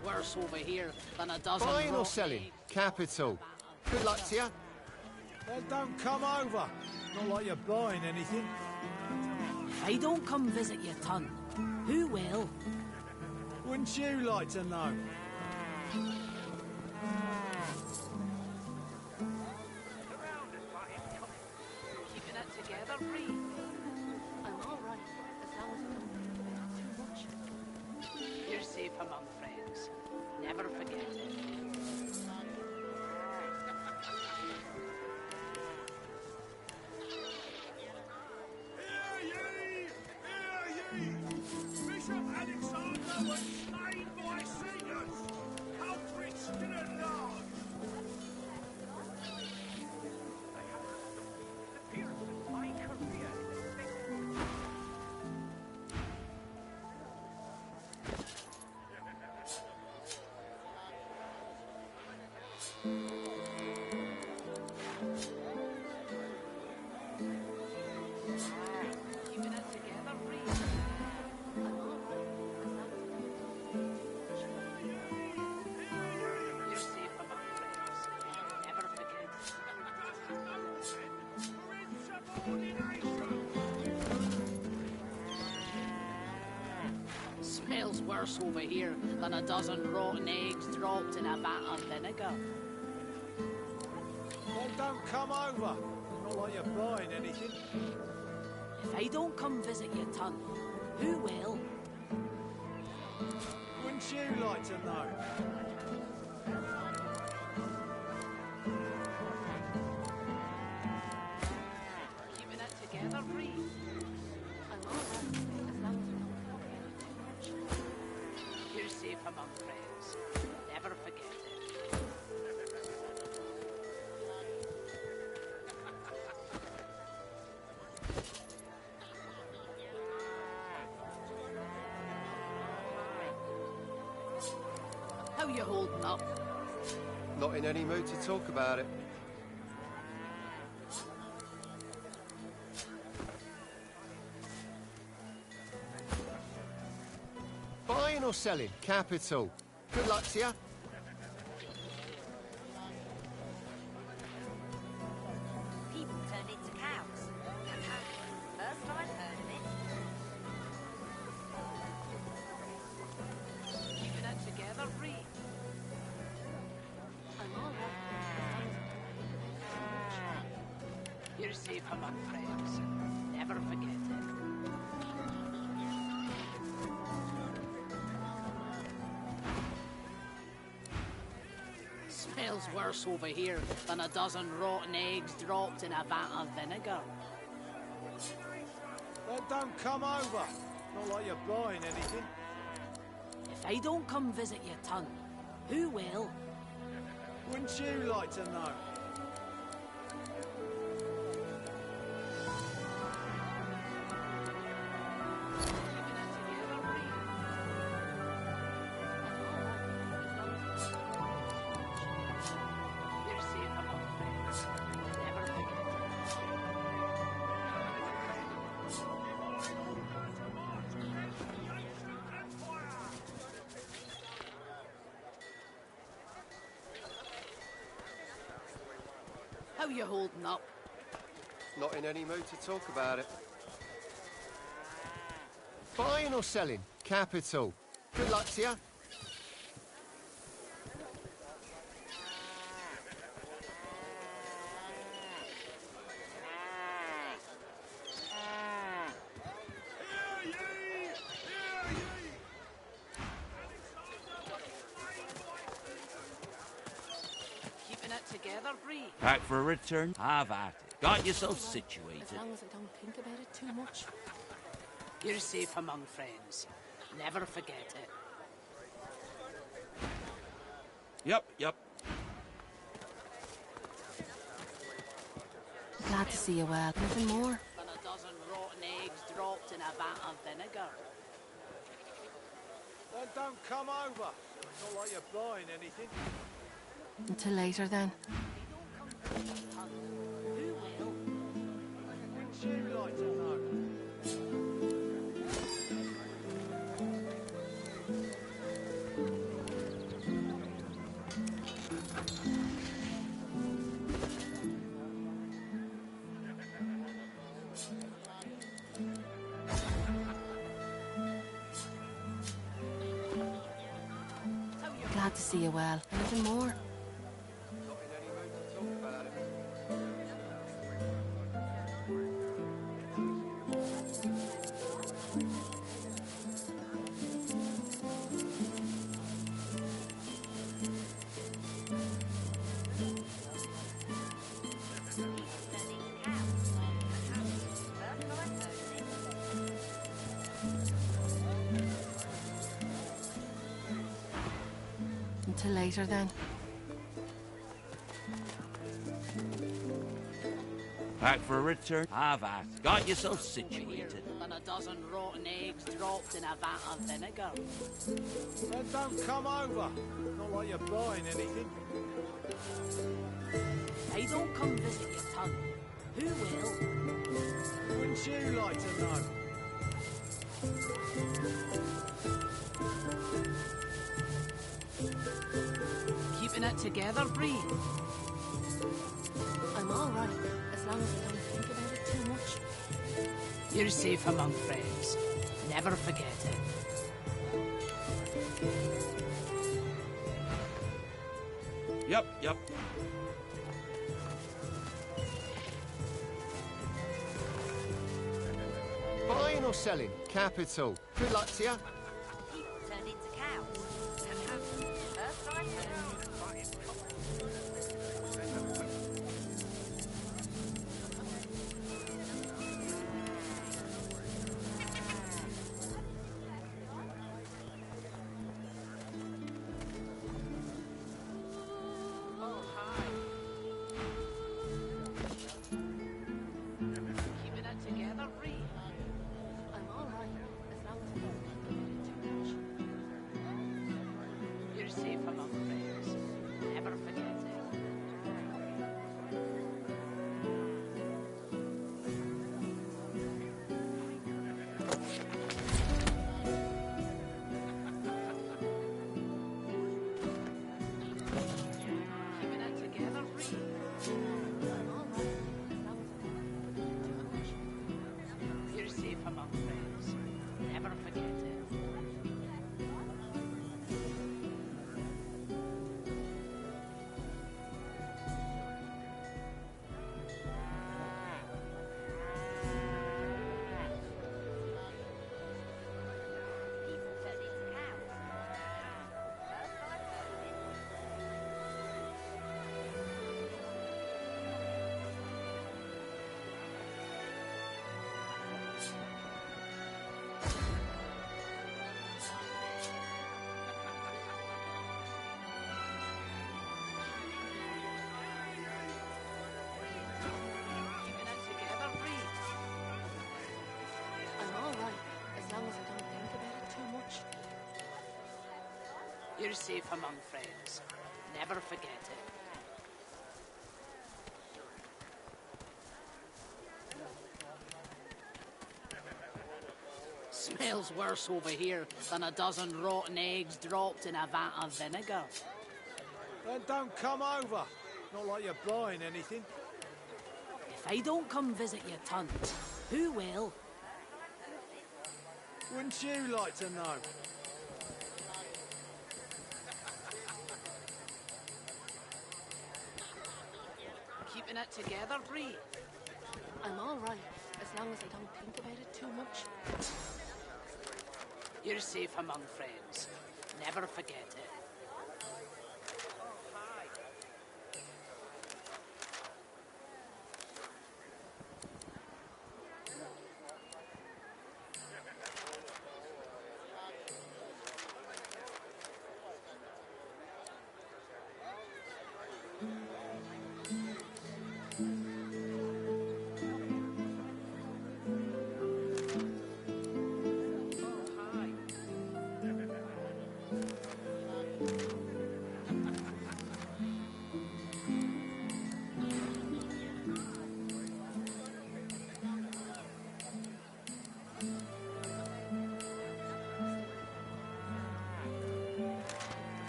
worse over here than a dozen. Buying or selling? Capital. Good luck to you. Then don't come over. Not like you're buying anything. If I don't come visit your ton, who will? Wouldn't you like to know? Keeping it together, Bree. I'm all right, as long as I don't think about it too much. You're safe among friends. Never forget it. Bishop Alexander was slain by singers. Culprits didn't large. My career Keeping it together, Bree. You're safe among friends. Never forget. Smells worse over here than a dozen rotten eggs dropped in a vat of vinegar. Then don't come over. Not like you're buying anything. If I don't come visit your ton, who will? Wouldn't you like to know? Keeping it together, Bree. I'm all right, as long as I don't think about it too much. You're safe among friends. Never forget it. How you holding up? Not in any mood to talk about it. Buying or selling? Capital. Good luck to you. People turned into cows. First I've heard of it. Keeping it together, Bree. I'm all right. You're safe among friends. Never forget it. Smells worse over here than a dozen rotten eggs dropped in a vat of vinegar. Then don't come over. Not like you're buying anything. If I don't come visit your ton, who will? Wouldn't you like to know? You're safe among friends. Never forget How you holding up? Not in any mood to talk about it. Buying or selling? Capital. Good luck to you. Keeping it together, Bree. Back for a return? Have at it. Got yourself situated. As long as I don't think about it too much. You're safe among friends. Never forget it. Yep. Glad to see you well. Nothing more? Than a dozen rotten eggs dropped in a vat of vinegar. Then don't come over. Not like you're buying anything. Until later, then. Who will? Wouldn't you like to know? glad to see you well. Anything more? Until later, then. Back for a return? Have at it. Got yourself situated. Than a dozen rotten eggs dropped in a vat of vinegar. Then don't come over. Not like you're buying anything. They don't come visit your tongue. Who will? Wouldn't you like to know? Keeping it together, Bree? I'm all right, as long as I don't think about it too much. You're safe among friends. Never forget it. Yep. Buying or selling? Capital. Good luck to you. People turned into cows. First I Keeping it together, Bree? I'm all right, as long as I don't think about it too much. You're safe among friends. Never forget it. Keeping it together, Bree? I'm all right, as long as I don't think about it too much. You're safe among friends. Never forget it. Keeping it together, Bree? I'm all right, as long as I don't think about it too much. You're safe among friends. Never forget it. Smells worse over here than a dozen rotten eggs dropped in a vat of vinegar. Then don't come over. Not like you're buying anything. If I don't come visit your tunt, who will? Wouldn't you like to know? Keeping it together, Bree? I'm all right, as long as I don't think about it too much. You're safe among friends. Never forget it.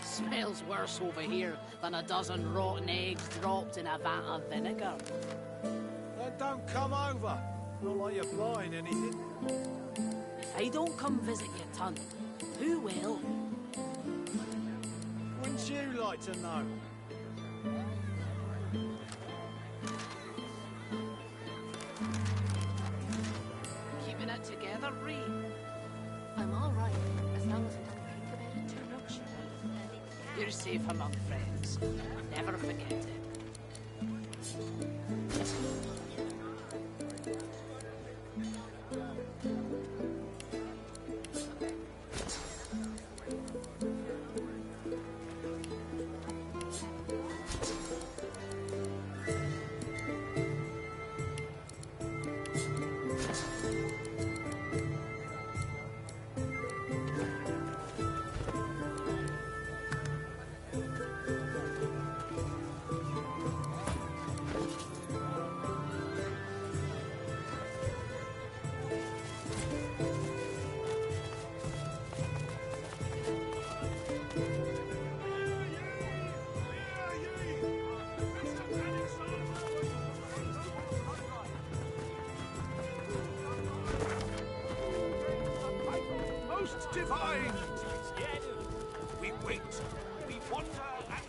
Smells worse over here than a dozen rotten eggs dropped in a vat of vinegar. Then don't come over. Not like you're buying anything. If I don't come visit your tunt, who will? Wouldn't you like to know? Keeping it together, Ree? I'm all right, as long as I don't think about it too much. You're safe among friends. Never forget it. Most divine! We wait, we wonder and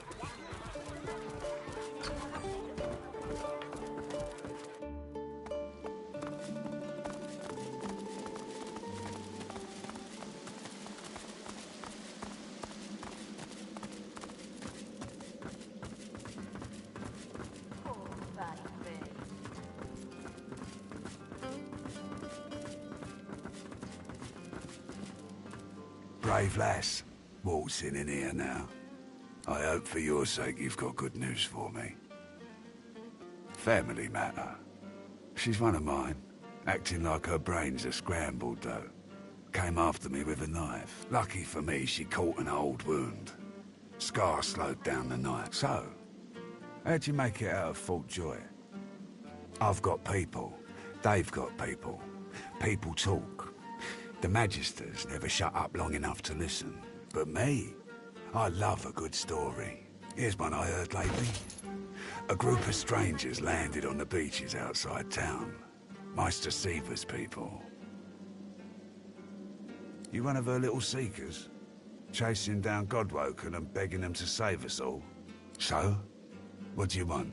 Brave lass, waltzing in here now. I hope for your sake you've got good news for me. Family matter. She's one of mine, acting like her brains are scrambled though. Came after me with a knife. Lucky for me, she caught an old wound. Scar slowed down the night. So, how'd you make it out of Fort Joy? I've got people. They've got people. People talk. The Magisters never shut up long enough to listen. But me, I love a good story. Here's one I heard lately. A group of strangers landed on the beaches outside town. Meister Seaver's people. You one of her little seekers? Chasing down Godwoken and begging them to save us all? So, what do you want?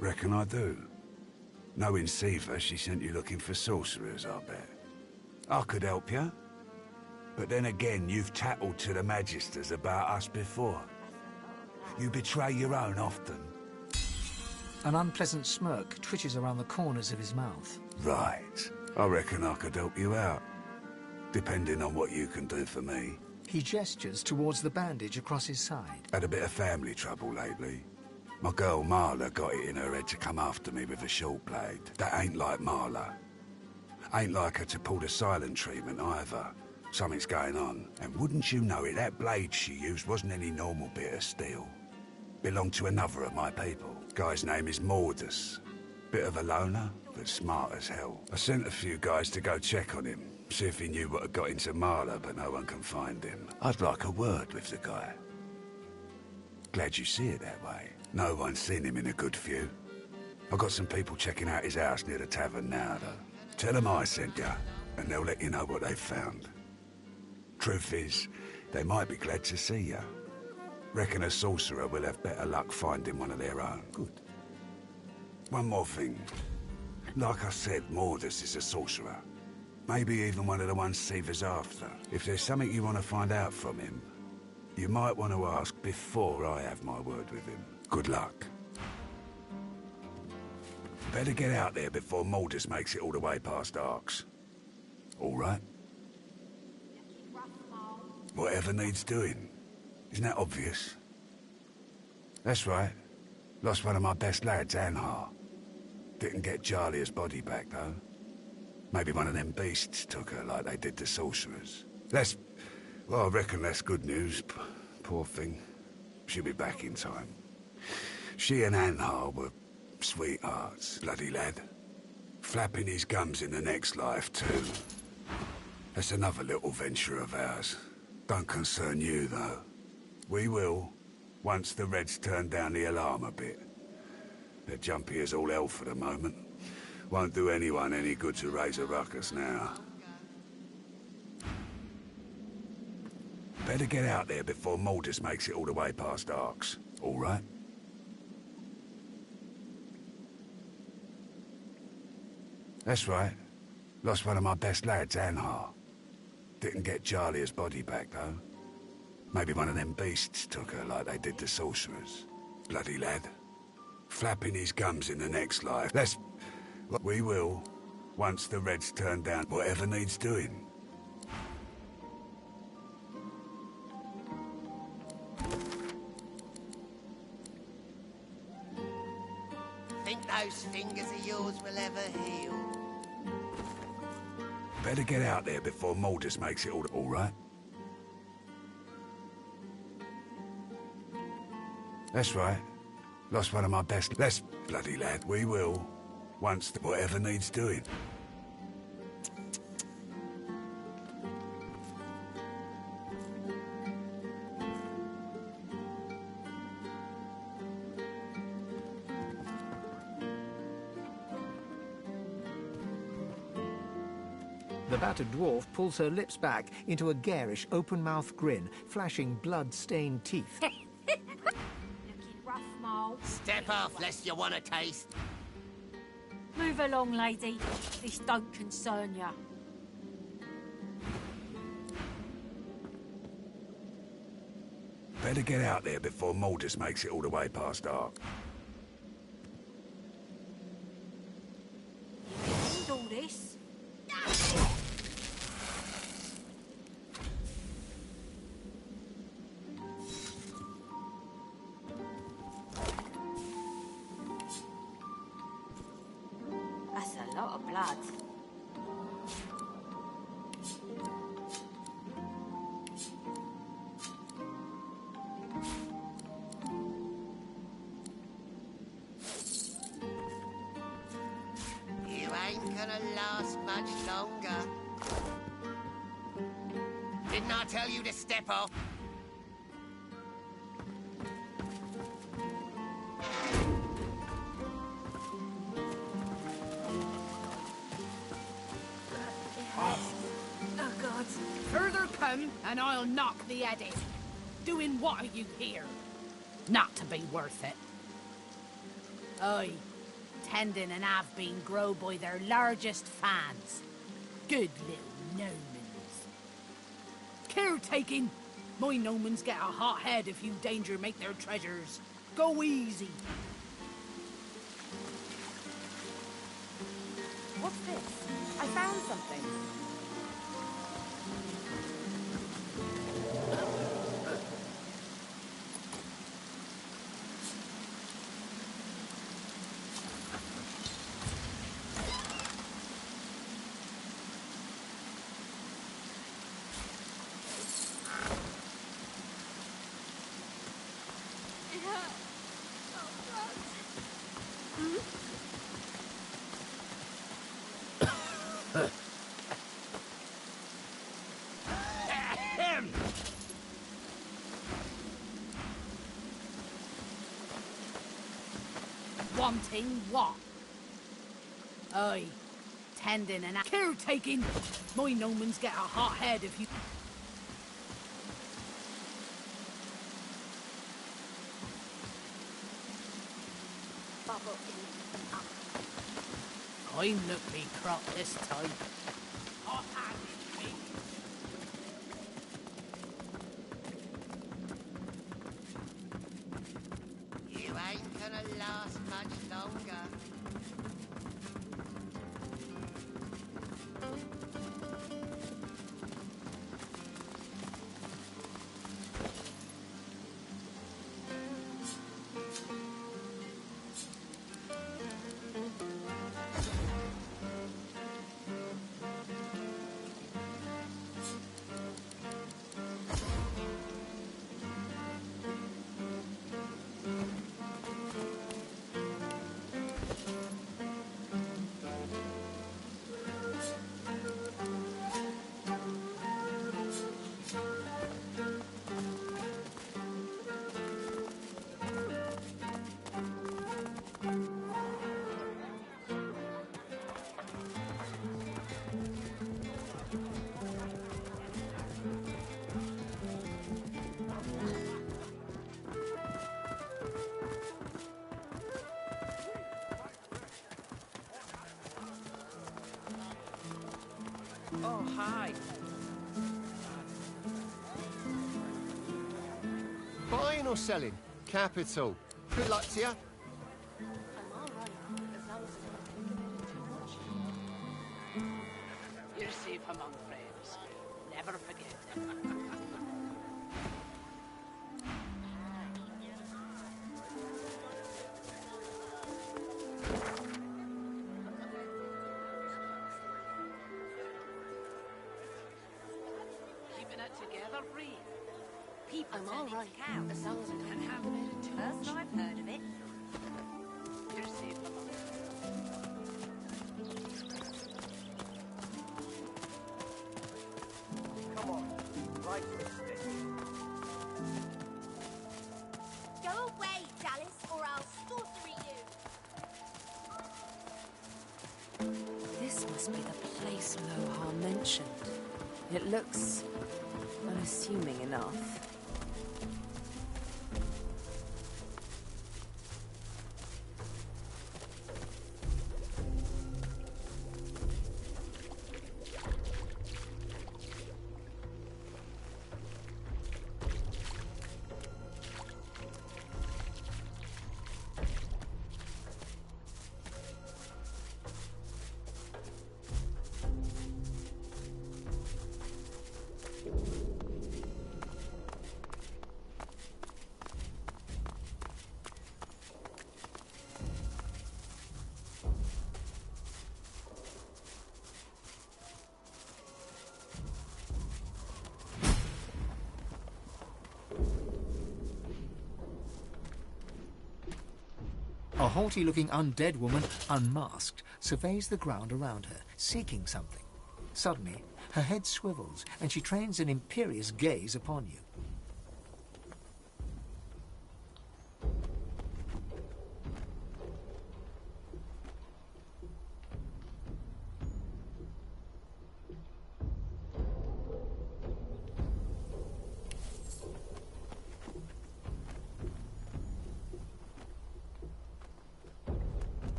Reckon I do. Knowing Seaver, she sent you looking for sorcerers, I bet. I could help you. But then again, you've tattled to the Magisters about us before. You betray your own often. An unpleasant smirk twitches around the corners of his mouth. Right. I reckon I could help you out. Depending on what you can do for me. He gestures towards the bandage across his side. Had a bit of family trouble lately. My girl Marla got it in her head to come after me with a short blade. That ain't like Marla. Ain't like her to pull the silent treatment either. Something's going on. And wouldn't you know it, that blade she used wasn't any normal bit of steel. Belonged to another of my people. Guy's name is Mordus. Bit of a loner, but smart as hell. I sent a few guys to go check on him. See if he knew what had got into Marla, but no one can find him. I'd like a word with the guy. Glad you see it that way. No one's seen him in a good few. I've got some people checking out his house near the tavern now, though. Tell them I sent you, and they'll let you know what they've found. Truth is, they might be glad to see you. Reckon a sorcerer will have better luck finding one of their own. Good. One more thing. Like I said, Mordus is a sorcerer. Maybe even one of the ones Seaver's after. If there's something you want to find out from him, you might want to ask before I have my word with him. Good luck. Better get out there before Mordus makes it all the way past Arks. All right? Whatever needs doing. Isn't that obvious? That's right. Lost one of my best lads, Anhar. Didn't get Jalia's body back, though. Maybe one of them beasts took her like they did the sorcerers. Well, I reckon that's good news. Poor thing. She'll be back in time. She and Anhar were sweethearts, bloody lad. Flapping his gums in the next life, too. That's another little venture of ours. Don't concern you, though. We will, once the Reds turn down the alarm a bit. They're jumpy as all hell for the moment. Won't do anyone any good to raise a ruckus now. Better get out there before Maldus makes it all the way past Arks, all right? That's right. Lost one of my best lads, Anhar. Didn't get Jalia's body back, though. Maybe one of them beasts took her like they did the sorcerers. Bloody lad. Flapping his gums in the next life. We will, once the Reds turn down whatever needs doing. Think those fingers of yours will ever heal? Better get out there before Maldus makes it all right? That's right. Lost one of my best... bloody lad. We will, once whatever needs doing. The battered dwarf pulls her lips back into a garish, open-mouthed grin, flashing blood-stained teeth. Looking rough, Mole. Step off, lest you want a taste. Move along, lady. This don't concern ya. Better get out there before Maldus makes it all the way past Ark. End all this. That's a lot of blood. You ain't gonna last much longer. Didn't I tell you to step off? Oh, God. Further come, and I'll knock the head in. Doing what are you here? Not to be worth it. Aye. Tendon and have been grow by their largest fans. Good little gnomons. Caretaking. My gnomons get a hot head if you danger make their treasures. Go easy. What's this? I found something. Wanting what? Aye. Tending and caretaking. My gnomons get a hot head if you... I'm look me crop this time. Hot handed me. You ain't gonna last much longer. Oh, hi. Buying or selling? Capital. Good luck to you. You're safe among friends. Never forget. Keeping it together, Bree. People I'm all right. Cows. As long as I don't have them in it too much. First I've heard of it. You're safe among Come on, right with this. Go away, Dallas, or I'll sorcery you. This must be the place Lohar mentioned. It looks unassuming enough. A haughty-looking undead woman, unmasked, surveys the ground around her, seeking something. Suddenly, her head swivels, and she trains an imperious gaze upon you.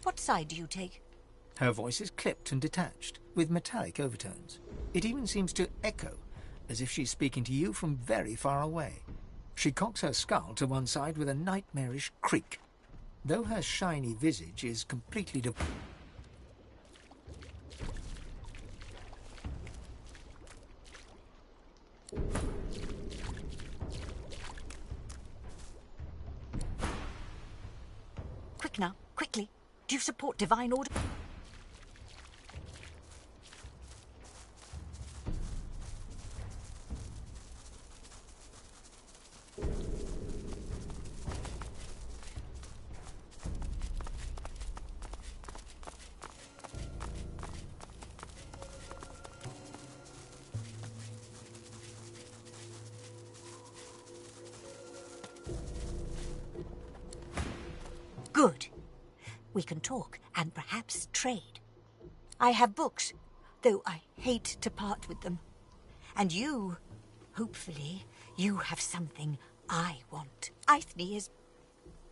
What side do you take? Her voice is clipped and detached, with metallic overtones. It even seems to echo, as if she's speaking to you from very far away. She cocks her skull to one side with a nightmarish creak. Though her shiny visage is completely Quick now, quickly. Do you support divine order? Good. We can talk and perhaps trade. I have books, though I hate to part with them. And you, hopefully, you have something I want. Eithne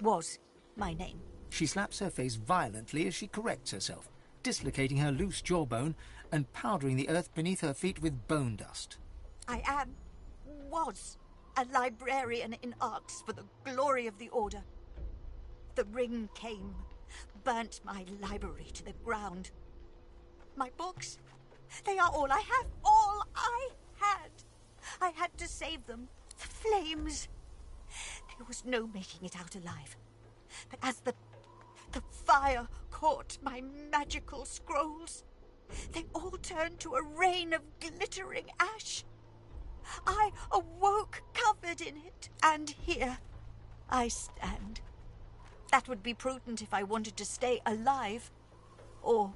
was my name. She slaps her face violently as she corrects herself, dislocating her loose jawbone and powdering the earth beneath her feet with bone dust. I was a librarian in arts for the glory of the Order. The ring came, burnt my library to the ground. My books, they are all I have, all I had. I had to save them. The flames. There was no making it out alive. But as the fire caught my magical scrolls, they all turned to a rain of glittering ash. I awoke covered in it, and here I stand. That would be prudent if I wanted to stay alive, or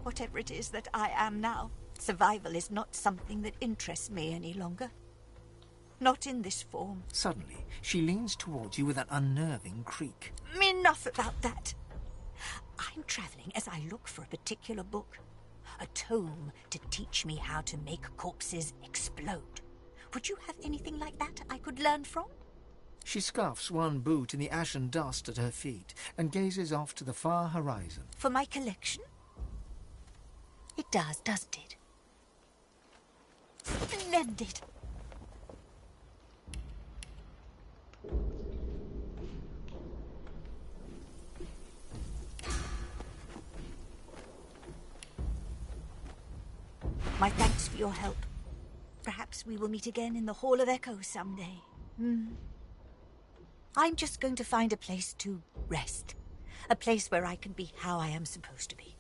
whatever it is that I am now. Survival is not something that interests me any longer. Not in this form. Suddenly, she leans towards you with an unnerving creak. Enough about that. I'm travelling as I look for a particular book. A tome to teach me how to make corpses explode. Would you have anything like that I could learn from? She scuffs one boot in the ashen dust at her feet and gazes off to the far horizon. For my collection? It does, doesn't it? Splendid! My thanks for your help. Perhaps we will meet again in the Hall of Echoes someday. I'm just going to find a place to rest. A place where I can be how I am supposed to be.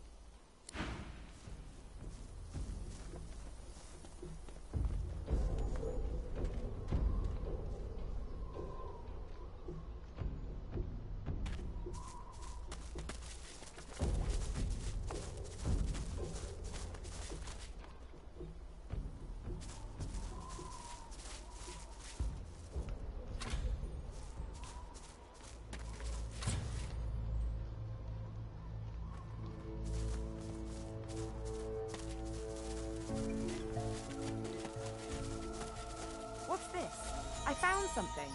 What's this? I found something.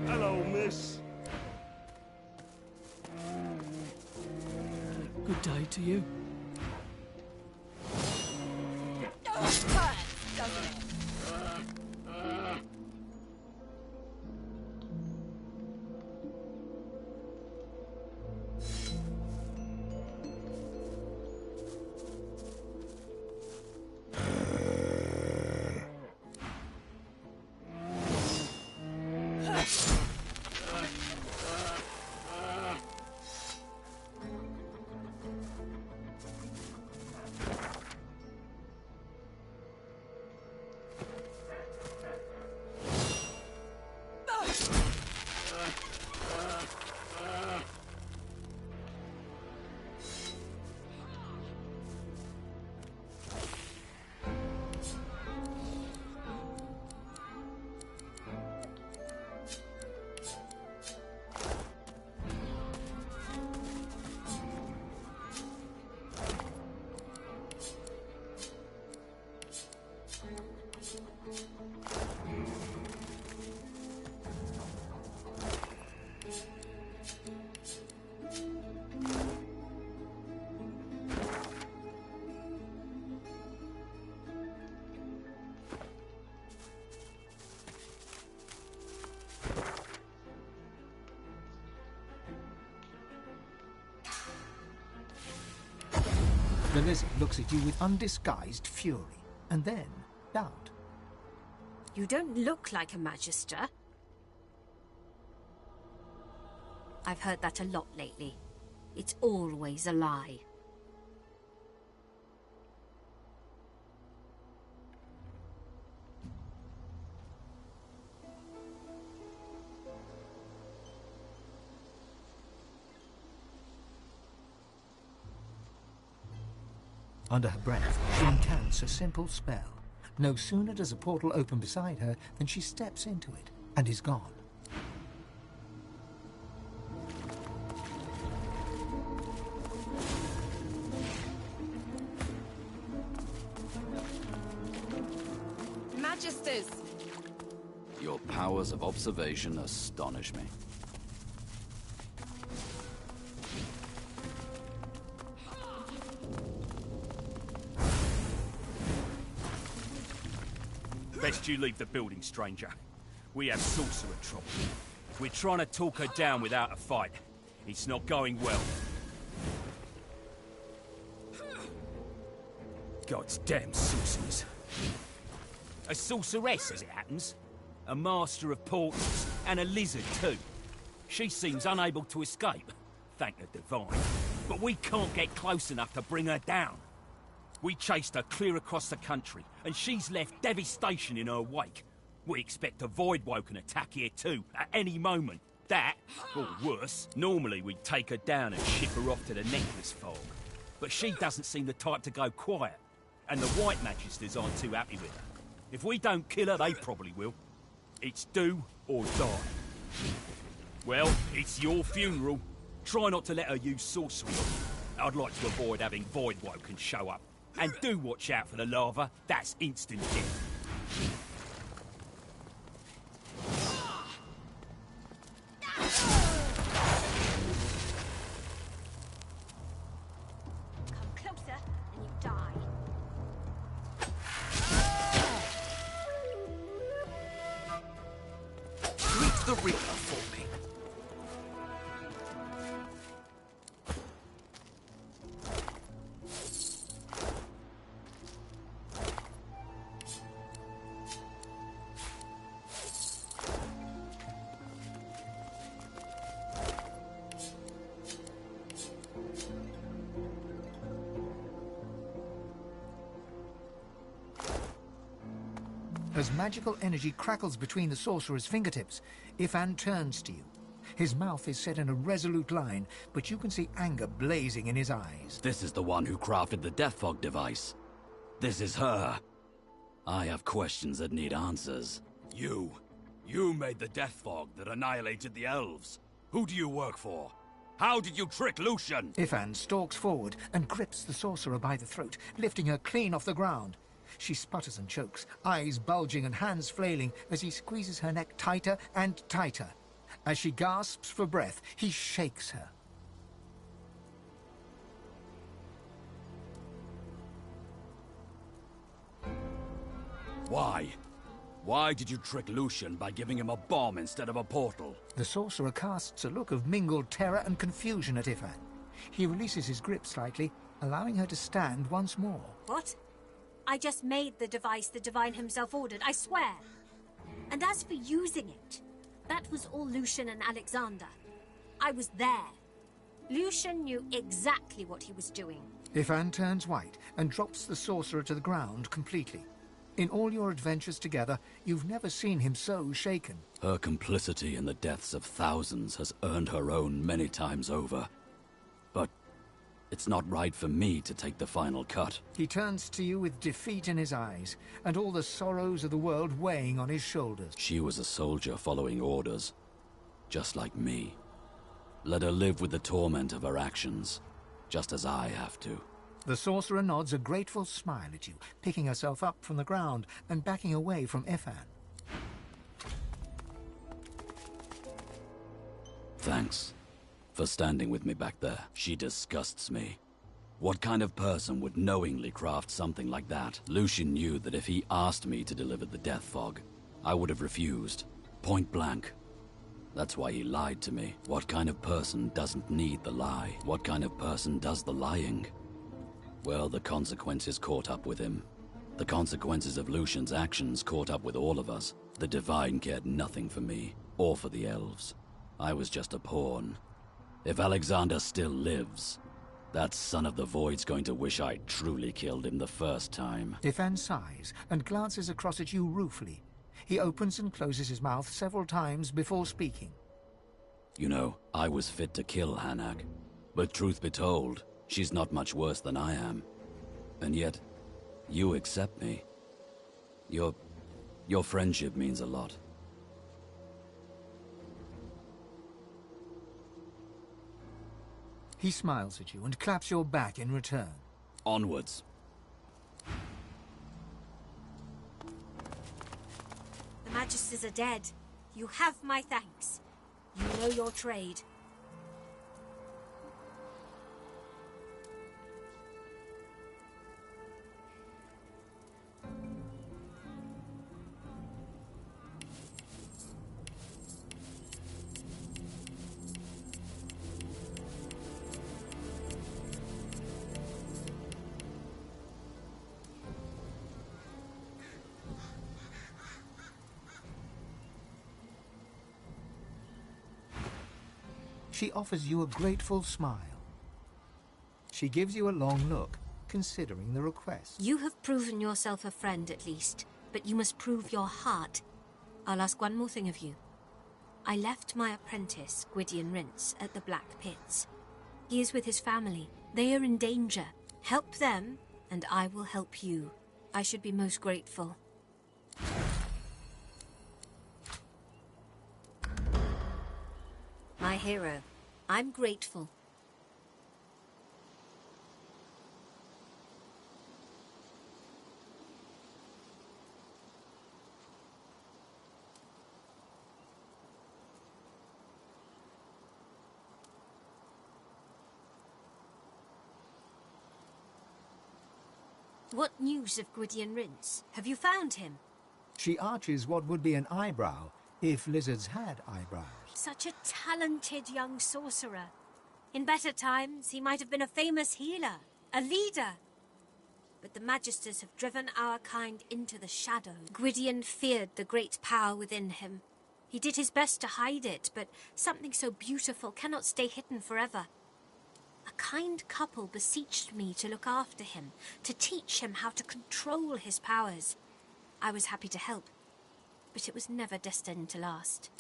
Hello, miss. Good day to you. The lizard looks at you with undisguised fury, and then doubt. You don't look like a magister. I've heard that a lot lately. It's always a lie. Under her breath, she incants a simple spell. No sooner does a portal open beside her than she steps into it and is gone. Magisters! Your powers of observation astonish me. Best you leave the building, stranger. We have sorcerer trouble. We're trying to talk her down without a fight. It's not going well. God's damn sorcerers. A sorceress, as it happens. A master of portals, and a lizard too. She seems unable to escape, thank the divine. But we can't get close enough to bring her down. We chased her clear across the country, and she's left devastation in her wake. We expect a Voidwoken attack here too, at any moment. That, or worse, normally we'd take her down and ship her off to the Necklace Fog. But she doesn't seem the type to go quiet, and the White Magisters aren't too happy with her. If we don't kill her, they probably will. It's do or die. Well, it's your funeral. Try not to let her use sorcery on you. I'd like to avoid having Voidwoken show up. And do watch out for the lava. That's instant death. Come closer and you die. Greet the Reaper for me. As magical energy crackles between the sorcerer's fingertips, Ifan turns to you. His mouth is set in a resolute line, but you can see anger blazing in his eyes. This is the one who crafted the Death Fog device. This is her. I have questions that need answers. You made the Death Fog that annihilated the elves. Who do you work for? How did you trick Lucian? Ifan stalks forward and grips the sorcerer by the throat, lifting her clean off the ground. She sputters and chokes, eyes bulging and hands flailing as he squeezes her neck tighter and tighter. As she gasps for breath, he shakes her. Why? Why did you trick Lucian by giving him a bomb instead of a portal? The sorcerer casts a look of mingled terror and confusion at Ifan. He releases his grip slightly, allowing her to stand once more. What? I just made the device the Divine himself ordered, I swear. And as for using it, that was all Lucian and Alexander. I was there. Lucian knew exactly what he was doing. Ifan turns white and drops the sorcerer to the ground completely. In all your adventures together, you've never seen him so shaken. Her complicity in the deaths of thousands has earned her own many times over. But it's not right for me to take the final cut. He turns to you with defeat in his eyes, and all the sorrows of the world weighing on his shoulders. She was a soldier following orders, just like me. Let her live with the torment of her actions, just as I have to. The sorcerer nods a grateful smile at you, picking herself up from the ground and backing away from Ifan. Thanks for standing with me back there. She disgusts me. What kind of person would knowingly craft something like that? Lucian knew that if he asked me to deliver the Death Fog, I would have refused, point blank. That's why he lied to me. What kind of person doesn't need the lie? What kind of person does the lying? Well, the consequences caught up with him. The consequences of Lucian's actions caught up with all of us. The Divine cared nothing for me, or for the elves. I was just a pawn. If Alexander still lives, that son of the Void's going to wish I'd truly killed him the first time. Defan sighs and glances across at you ruefully. He opens and closes his mouth several times before speaking. You know, I was fit to kill Hanak. But truth be told, she's not much worse than I am. And yet, you accept me. Your friendship means a lot. He smiles at you and claps your back in return. Onwards. The Magisters are dead. You have my thanks. You know your trade. She offers you a grateful smile. She gives you a long look, considering the request. You have proven yourself a friend, at least, but you must prove your heart. I'll ask one more thing of you. I left my apprentice, Gwydion Rince, at the Black Pits. He is with his family. They are in danger. Help them, and I will help you. I should be most grateful. My hero, I'm grateful. What news of Gwydion Rince? Have you found him? She arches what would be an eyebrow, if lizards had eyebrows. Such a talented young sorcerer. In better times, he might have been a famous healer, a leader. But the Magisters have driven our kind into the shadows. Gwydion feared the great power within him. He did his best to hide it, but something so beautiful cannot stay hidden forever. A kind couple beseeched me to look after him, to teach him how to control his powers. I was happy to help, but it was never destined to last.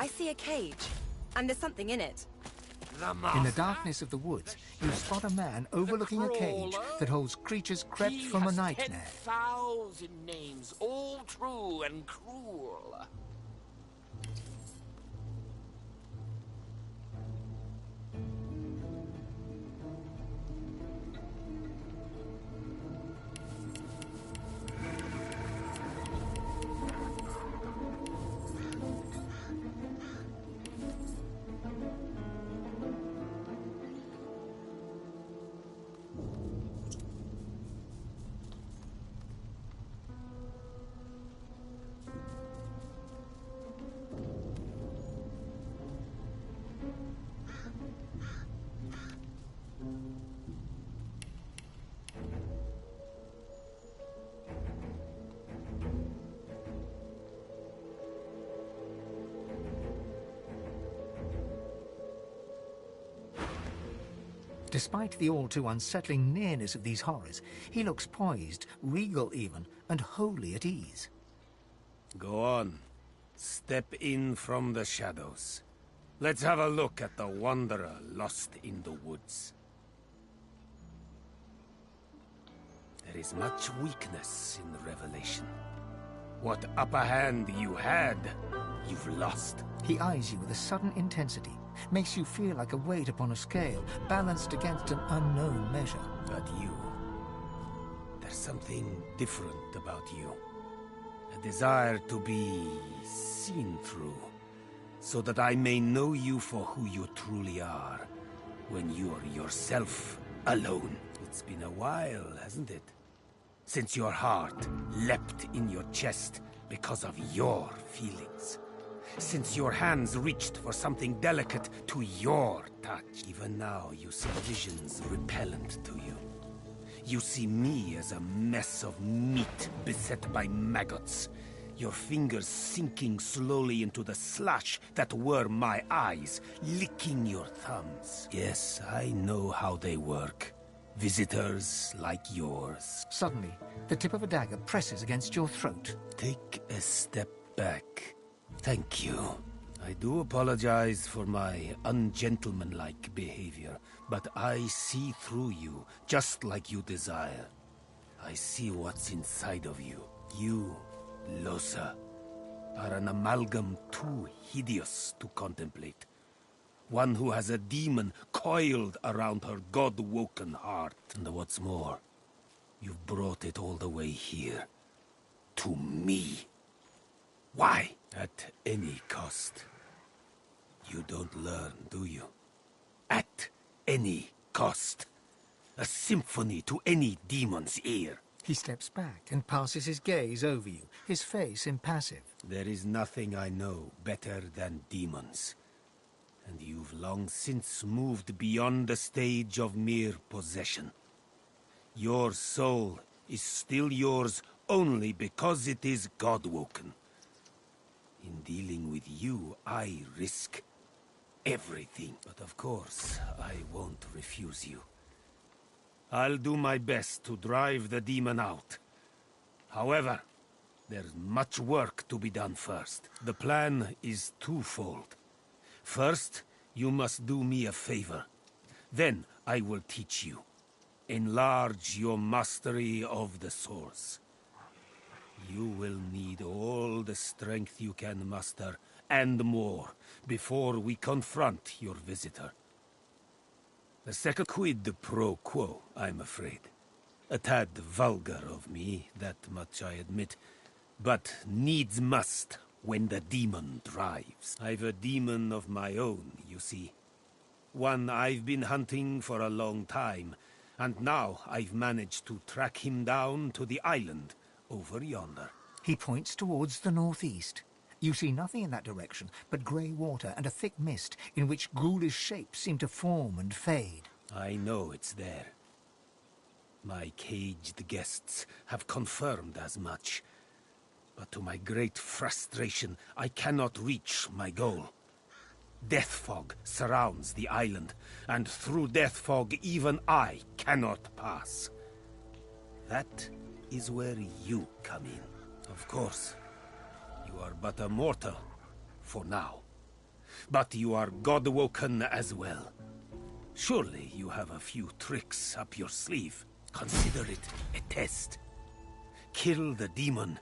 see a cage, and there's something in it. In the darkness of the woods, you spot a man overlooking a cage that holds creatures crept from a nightmare. 10,000 names, all true and cruel. Despite the all too unsettling nearness of these horrors, he looks poised, regal even, and wholly at ease. Go on. Step in from the shadows. Let's have a look at the wanderer lost in the woods. There is much weakness in the revelation. What upper hand you had, you've lost. He eyes you with a sudden intensity, makes you feel like a weight upon a scale, balanced against an unknown measure. But you... there's something different about you. A desire to be seen through, so that I may know you for who you truly are, when you're yourself alone. It's been a while, hasn't it? Since your heart leapt in your chest because of your feelings. Since your hands reached for something delicate to your touch. Even now you see visions repellent to you. You see me as a mess of meat beset by maggots. Your fingers sinking slowly into the slush that were my eyes, licking your thumbs. Yes, I know how they work. Visitors like yours. Suddenly, the tip of a dagger presses against your throat. Take a step back. Thank you. I do apologize for my ungentlemanlike behavior, but I see through you, just like you desire. I see what's inside of you. You, Losa, are an amalgam too hideous to contemplate. One who has a demon coiled around her god-woken heart. And what's more, you've brought it all the way here. To me. Why? At any cost. You don't learn, do you? At any cost. A symphony to any demon's ear. He steps back and passes his gaze over you, his face impassive. There is nothing I know better than demons. And you've long since moved beyond the stage of mere possession. Your soul is still yours only because it is God-woken. In dealing with you, I risk everything. But of course, I won't refuse you. I'll do my best to drive the demon out. However, there's much work to be done first. The plan is twofold. First, you must do me a favor. Then I will teach you. Enlarge your mastery of the Source. You will need all the strength you can muster, and more, before we confront your visitor. The second quid pro quo, I'm afraid. A tad vulgar of me, that much I admit, but needs must when the demon drives. I've a demon of my own, you see. One I've been hunting for a long time, and now I've managed to track him down to the island over yonder. He points towards the northeast. You see nothing in that direction but grey water and a thick mist in which ghoulish shapes seem to form and fade. I know it's there. My caged guests have confirmed as much. But to my great frustration, I cannot reach my goal. Death fog surrounds the island, and through death fog even I cannot pass. That is where you come in. Of course, you are but a mortal, for now. but you are god-woken as well. Surely you have a few tricks up your sleeve. Consider it a test. Kill the demon,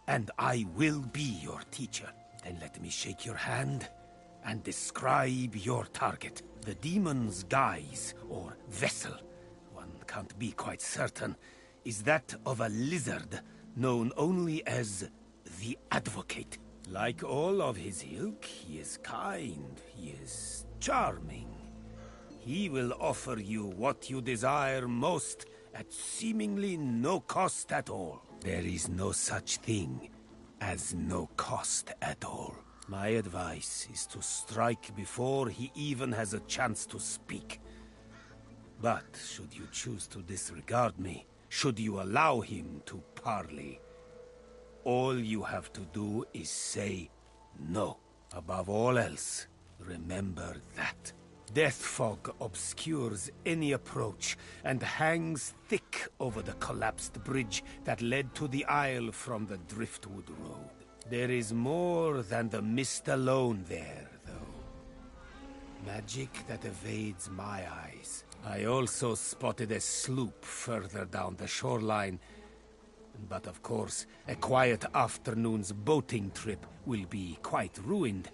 and I will be your teacher. Then let me shake your hand and describe your target. The demon's guise, or vessel, one can't be quite certain, is that of a lizard known only as the Advocate. Like all of his ilk, he is kind, he is charming. He will offer you what you desire most at seemingly no cost at all. There is no such thing as no cost at all. My advice is to strike before he even has a chance to speak. But should you choose to disregard me, should you allow him to parley, all you have to do is say no. Above all else, remember that. Death fog obscures any approach and hangs thick over the collapsed bridge that led to the Isle from the Driftwood Road. There is more than the mist alone there, though. Magic that evades my eyes. I also spotted a sloop further down the shoreline. But of course, a quiet afternoon's boating trip will be quite ruined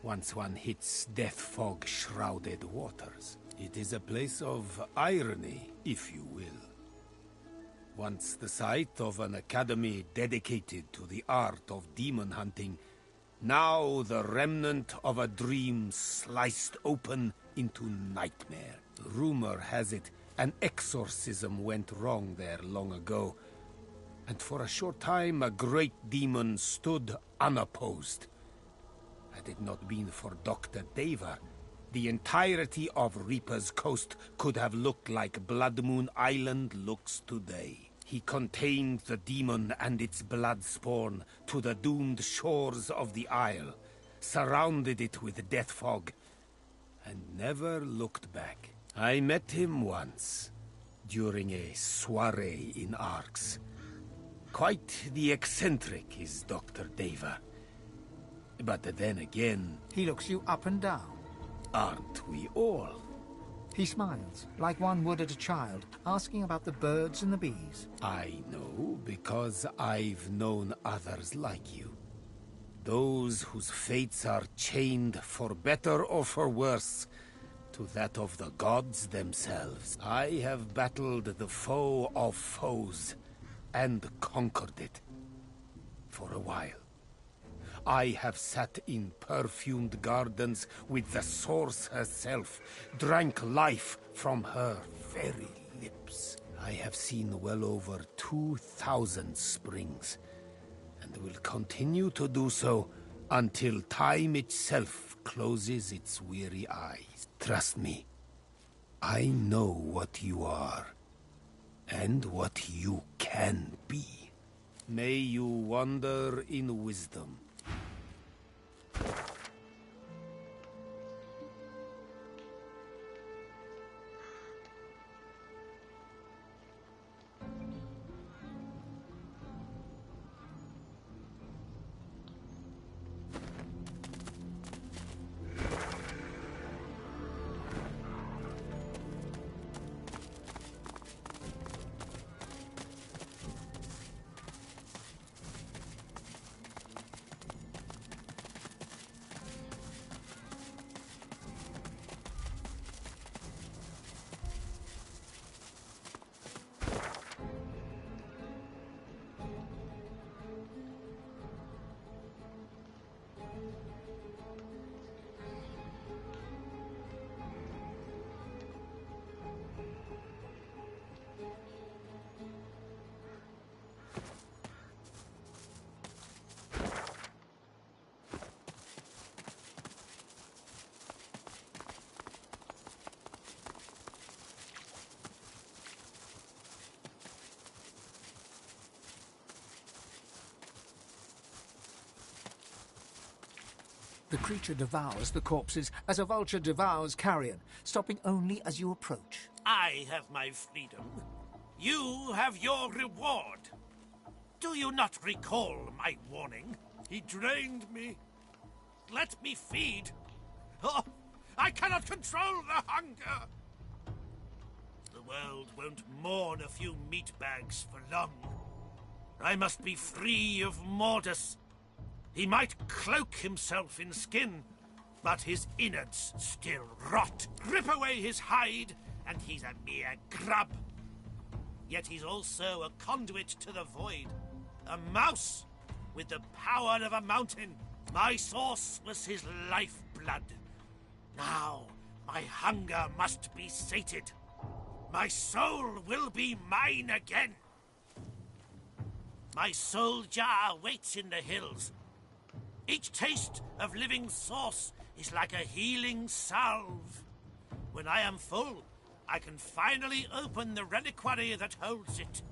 once one hits death fog-shrouded waters. It is a place of irony, if you will. Once the site of an academy dedicated to the art of demon hunting, now the remnant of a dream sliced open into nightmare. Rumor has it an exorcism went wrong there long ago, and for a short time a great demon stood unopposed. Had it not been for Dr. Deva, the entirety of Reaper's Coast could have looked like Blood Moon Island looks today. He contained the demon and its blood spawn to the doomed shores of the Isle, surrounded it with death fog, and never looked back. I met him once, during a soiree in Arx. Quite the eccentric is Dr. Deva. But then again... He looks you up and down. Aren't we all? He smiles, like one would at a child, asking about the birds and the bees. I know, because I've known others like you. Those whose fates are chained, for better or for worse, to that of the gods themselves. I have battled the foe of foes, and conquered it. For a while. I have sat in perfumed gardens with the source herself, drank life from her very lips. I have seen well over 2,000 springs, and will continue to do so until time itself closes its weary eyes. Trust me, I know what you are, and what you can be. May you wander in wisdom. The creature devours the corpses as a vulture devours carrion, stopping only as you approach. I have my freedom. You have your reward. Do you not recall my warning? He drained me. Let me feed. Oh, I cannot control the hunger! The world won't mourn a few meat bags for long. I must be free of Mordus. He might cloak himself in skin, but his innards still rot. Rip away his hide, and he's a mere grub. Yet he's also a conduit to the void. A mouse with the power of a mountain. My source was his lifeblood. Now, my hunger must be sated. My soul will be mine again. My soul jar waits in the hills. Each taste of living source is like a healing salve. When I am full, I can finally open the reliquary that holds it.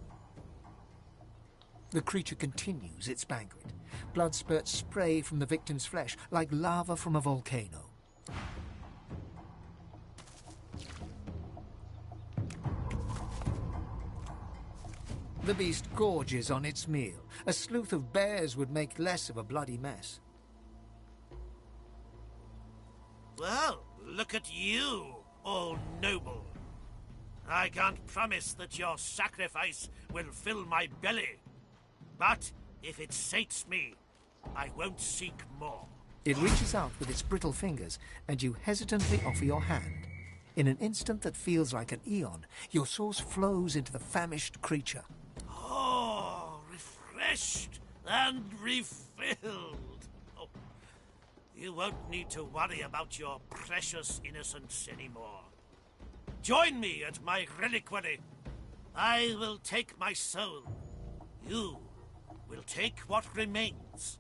The creature continues its banquet. Blood spurts spray from the victim's flesh like lava from a volcano. The beast gorges on its meal. A sleuth of bears would make less of a bloody mess. Well, look at you, all noble. I can't promise that your sacrifice will fill my belly. But if it sates me, I won't seek more. It reaches out with its brittle fingers, and you hesitantly offer your hand. In an instant that feels like an eon, your source flows into the famished creature. Oh, refreshed and refilled. Oh, you won't need to worry about your precious innocence anymore. Join me at my reliquary. I will take my soul. You will take what remains.